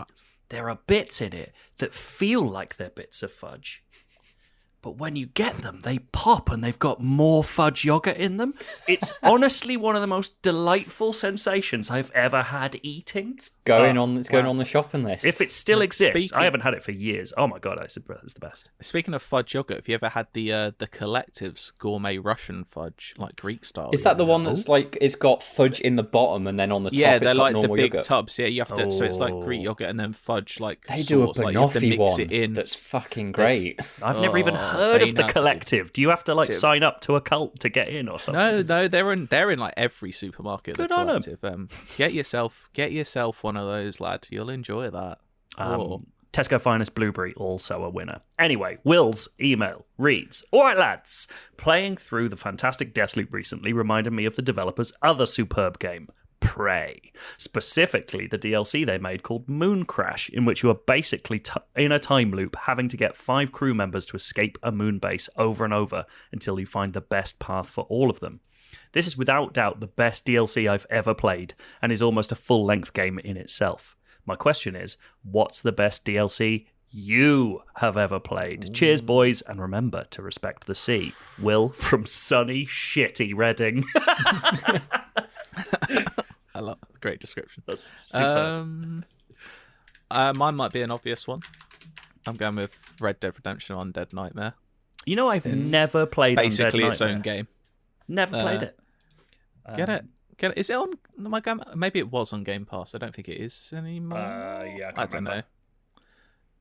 there are bits in it that feel like they're bits of fudge. but when you get them, they pop and they've got more fudge yogurt in them. It's honestly one of the most delightful sensations I've ever had eating. It's going on the shopping list. If it still exists, I haven't had it for years. Oh my god, it's the best. Speaking of fudge yogurt, have you ever had the Collective's gourmet Russian fudge, like Greek style? Is that the one that's like it's got fudge in the bottom and then on the top they're it's got like the normal big yogurt? tubs. Yeah, you have to. So it's like Greek yogurt and then fudge like They do a sauce. Like, you have to banoffee mix one it in. that's fucking great. I've never even heard they of the know how to Collective. Do you have to like sign up to a cult to get in or something? No, they're in like every supermarket. Good the on 'em. Collective. Get yourself one of those, lad. You'll enjoy that. Tesco Finest Blueberry, also a winner. Anyway, Will's email reads, "All right, lads. Playing through the fantastic Deathloop recently reminded me of the developer's other superb game, Prey. Specifically, the DLC they made called Moon Crash, in which you are basically in a time loop having to get 5 crew members to escape a moon base over and over until you find the best path for all of them. This is without doubt the best DLC I've ever played and is almost a full-length game in itself. My question is, what's the best DLC you have ever played? Cheers, boys, and remember to respect the sea. Will from sunny, shitty Reading." I love great description. That's superb. Mine might be an obvious one. I'm going with Red Dead Redemption Undead Nightmare. You know, I've never played Basically Undead its Nightmare. own game. Never played it. Get it? Is it on my game? Maybe it was on Game Pass. I don't think it is anymore. Yeah, I don't know.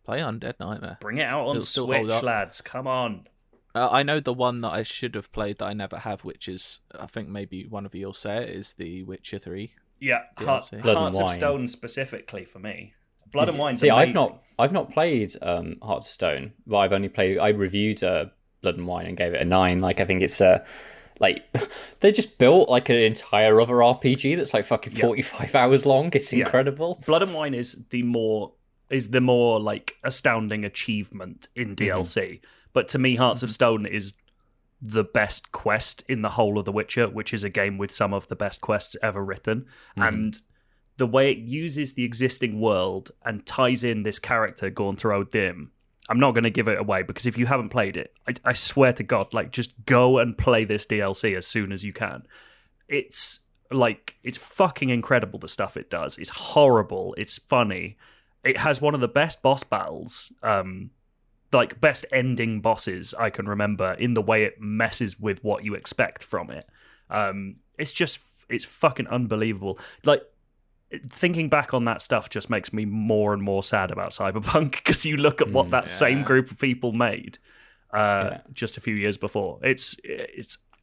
Play Undead Nightmare. Bring it out on It'll still hold Switch, up. lads. Come on. I know the one that I should have played that I never have, which is, I think maybe one of you will say it, is the Witcher 3. Yeah, DLC. Blood and Hearts of Wine. Stone specifically for me. Blood and Wine's See, amazing. I've not played Hearts of Stone, but I reviewed Blood and Wine and gave it a 9. Like, I think it's like they just built like an entire other RPG that's like fucking 45 hours long. It's incredible. Blood and Wine is the more like astounding achievement in DLC. But to me, Hearts of Stone is the best quest in the whole of The Witcher, which is a game with some of the best quests ever written. And the way it uses the existing world and ties in this character, Gaunter O'Dim. I'm not going to give it away because if you haven't played it, I swear to God, like just go and play this DLC as soon as you can. It's fucking incredible, the stuff it does. It's horrible. It's funny. It has one of the best boss battles, like best ending bosses I can remember in the way it messes with what you expect from it. It's fucking unbelievable. Like, thinking back on that stuff just makes me more and more sad about Cyberpunk because you look at what that same group of people made just a few years before. It's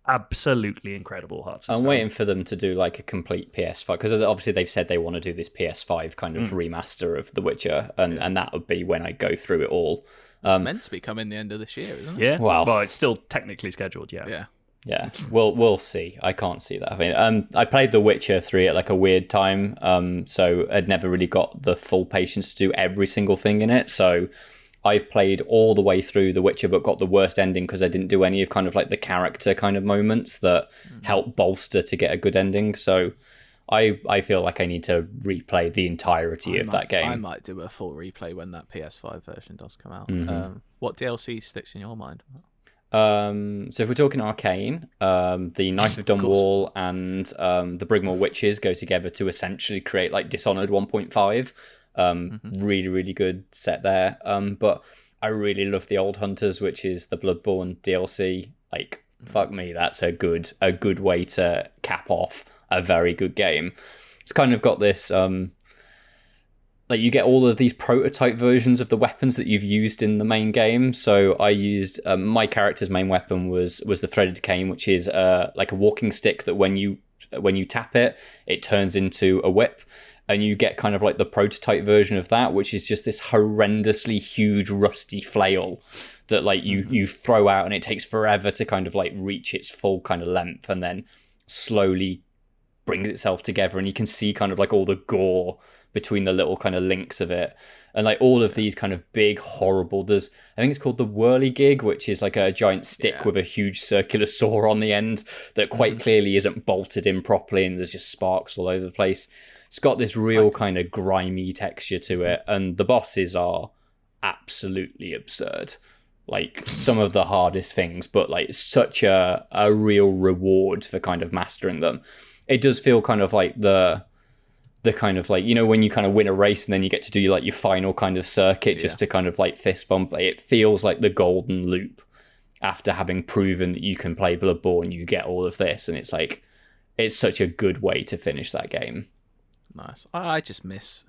absolutely incredible. Hearts of I'm Stone. waiting for them to do like a complete PS5 because obviously they've said they want to do this PS5 kind of remaster of The Witcher, and that would be when I go through it all. It's meant to be coming the end of this year, isn't it? Yeah. Wow. Well, it's still technically scheduled. Yeah. Yeah, we'll see. I can't see that. I mean, I played The Witcher 3 at like a weird time, so I'd never really got the full patience to do every single thing in it. So I've played all the way through The Witcher, but got the worst ending because I didn't do any of kind of like the character kind of moments that help bolster to get a good ending. So I feel like I need to replay the entirety of that game. I might do a full replay when that PS5 version does come out. What DLC sticks in your mind? So if we're talking Arcane, the Knife of Dunwall and the Brigmore Witches go together to essentially create like Dishonored 1.5. Really, really good set there. But I really love the Old Hunters, which is the Bloodborne DLC. Like, fuck me, that's a good way to cap off a very good game. It's kind of got this like you get all of these prototype versions of the weapons that you've used in the main game. So I used my character's main weapon was the threaded cane, which is like a walking stick that when you tap it, it turns into a whip, and you get kind of like the prototype version of that, which is just this horrendously huge rusty flail that like you throw out, and it takes forever to kind of like reach its full kind of length, and then slowly brings itself together, and you can see kind of like all the gore between the little kind of links of it, and like all of these kind of big horrible, I think it's called the whirligig, which is like a giant stick with a huge circular saw on the end that quite clearly isn't bolted in properly, and there's just sparks all over the place. It's got this real kind of grimy texture to it, and the bosses are absolutely absurd. like some of the hardest things, but like such a real reward for kind of mastering them. It does feel kind of like the kind of like, you know, when you kind of win a race and then you get to do like your final kind of circuit just to kind of like fist bump. Like, it feels like the golden loop after having proven that you can play Bloodborne. You get all of this, and it's like, it's such a good way to finish that game. Nice. I just miss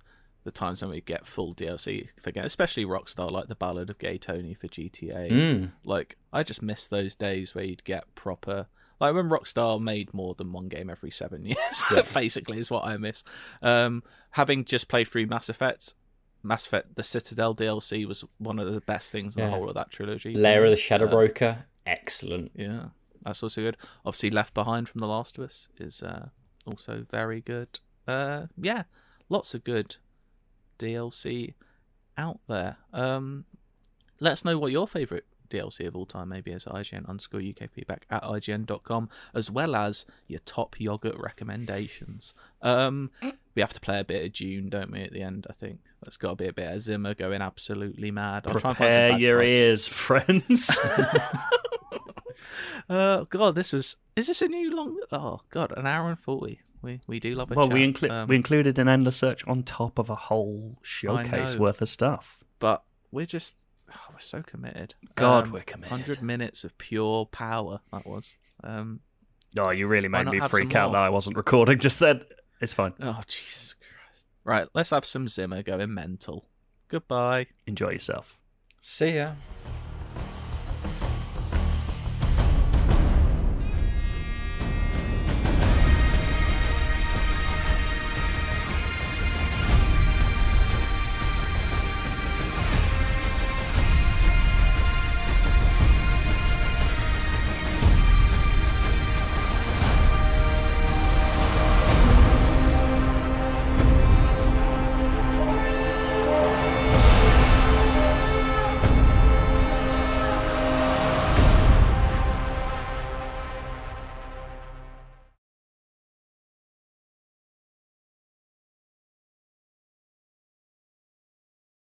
the times when we get full DLC for games, especially Rockstar, like the Ballad of Gay Tony for GTA. Like, I just miss those days where you'd get proper, like when Rockstar made more than one game every 7 years. Basically, is what I miss. Having just played through Mass Effect, the Citadel DLC was one of the best things in the whole of that trilogy. Lair of the Shadow Broker, excellent. Yeah, that's also good. Obviously, Left Behind from The Last of Us is also very good. Yeah, lots of good DLC out there. Let us know what your favourite DLC of all time maybe is at IGN_UK feedback at IGN.com, as well as your top yogurt recommendations. We have to play a bit of Dune, don't we, at the end? I think there's got to be a bit of Zimmer going absolutely mad. I'll try and find some Prepare your bagpipes. ears, friends. God, is this a new long? Oh God, an hour and 40. We do love a Well, chat. we included an Endless Search on top of a whole showcase worth of stuff. But we're just, we're so committed. God, we're committed. 100 minutes of pure power, that was. Oh, you really made not me have freak some out more? that I wasn't recording just then. It's fine. Oh, Jesus Christ. Right, let's have some Zimmer going mental. Goodbye. Enjoy yourself. See ya.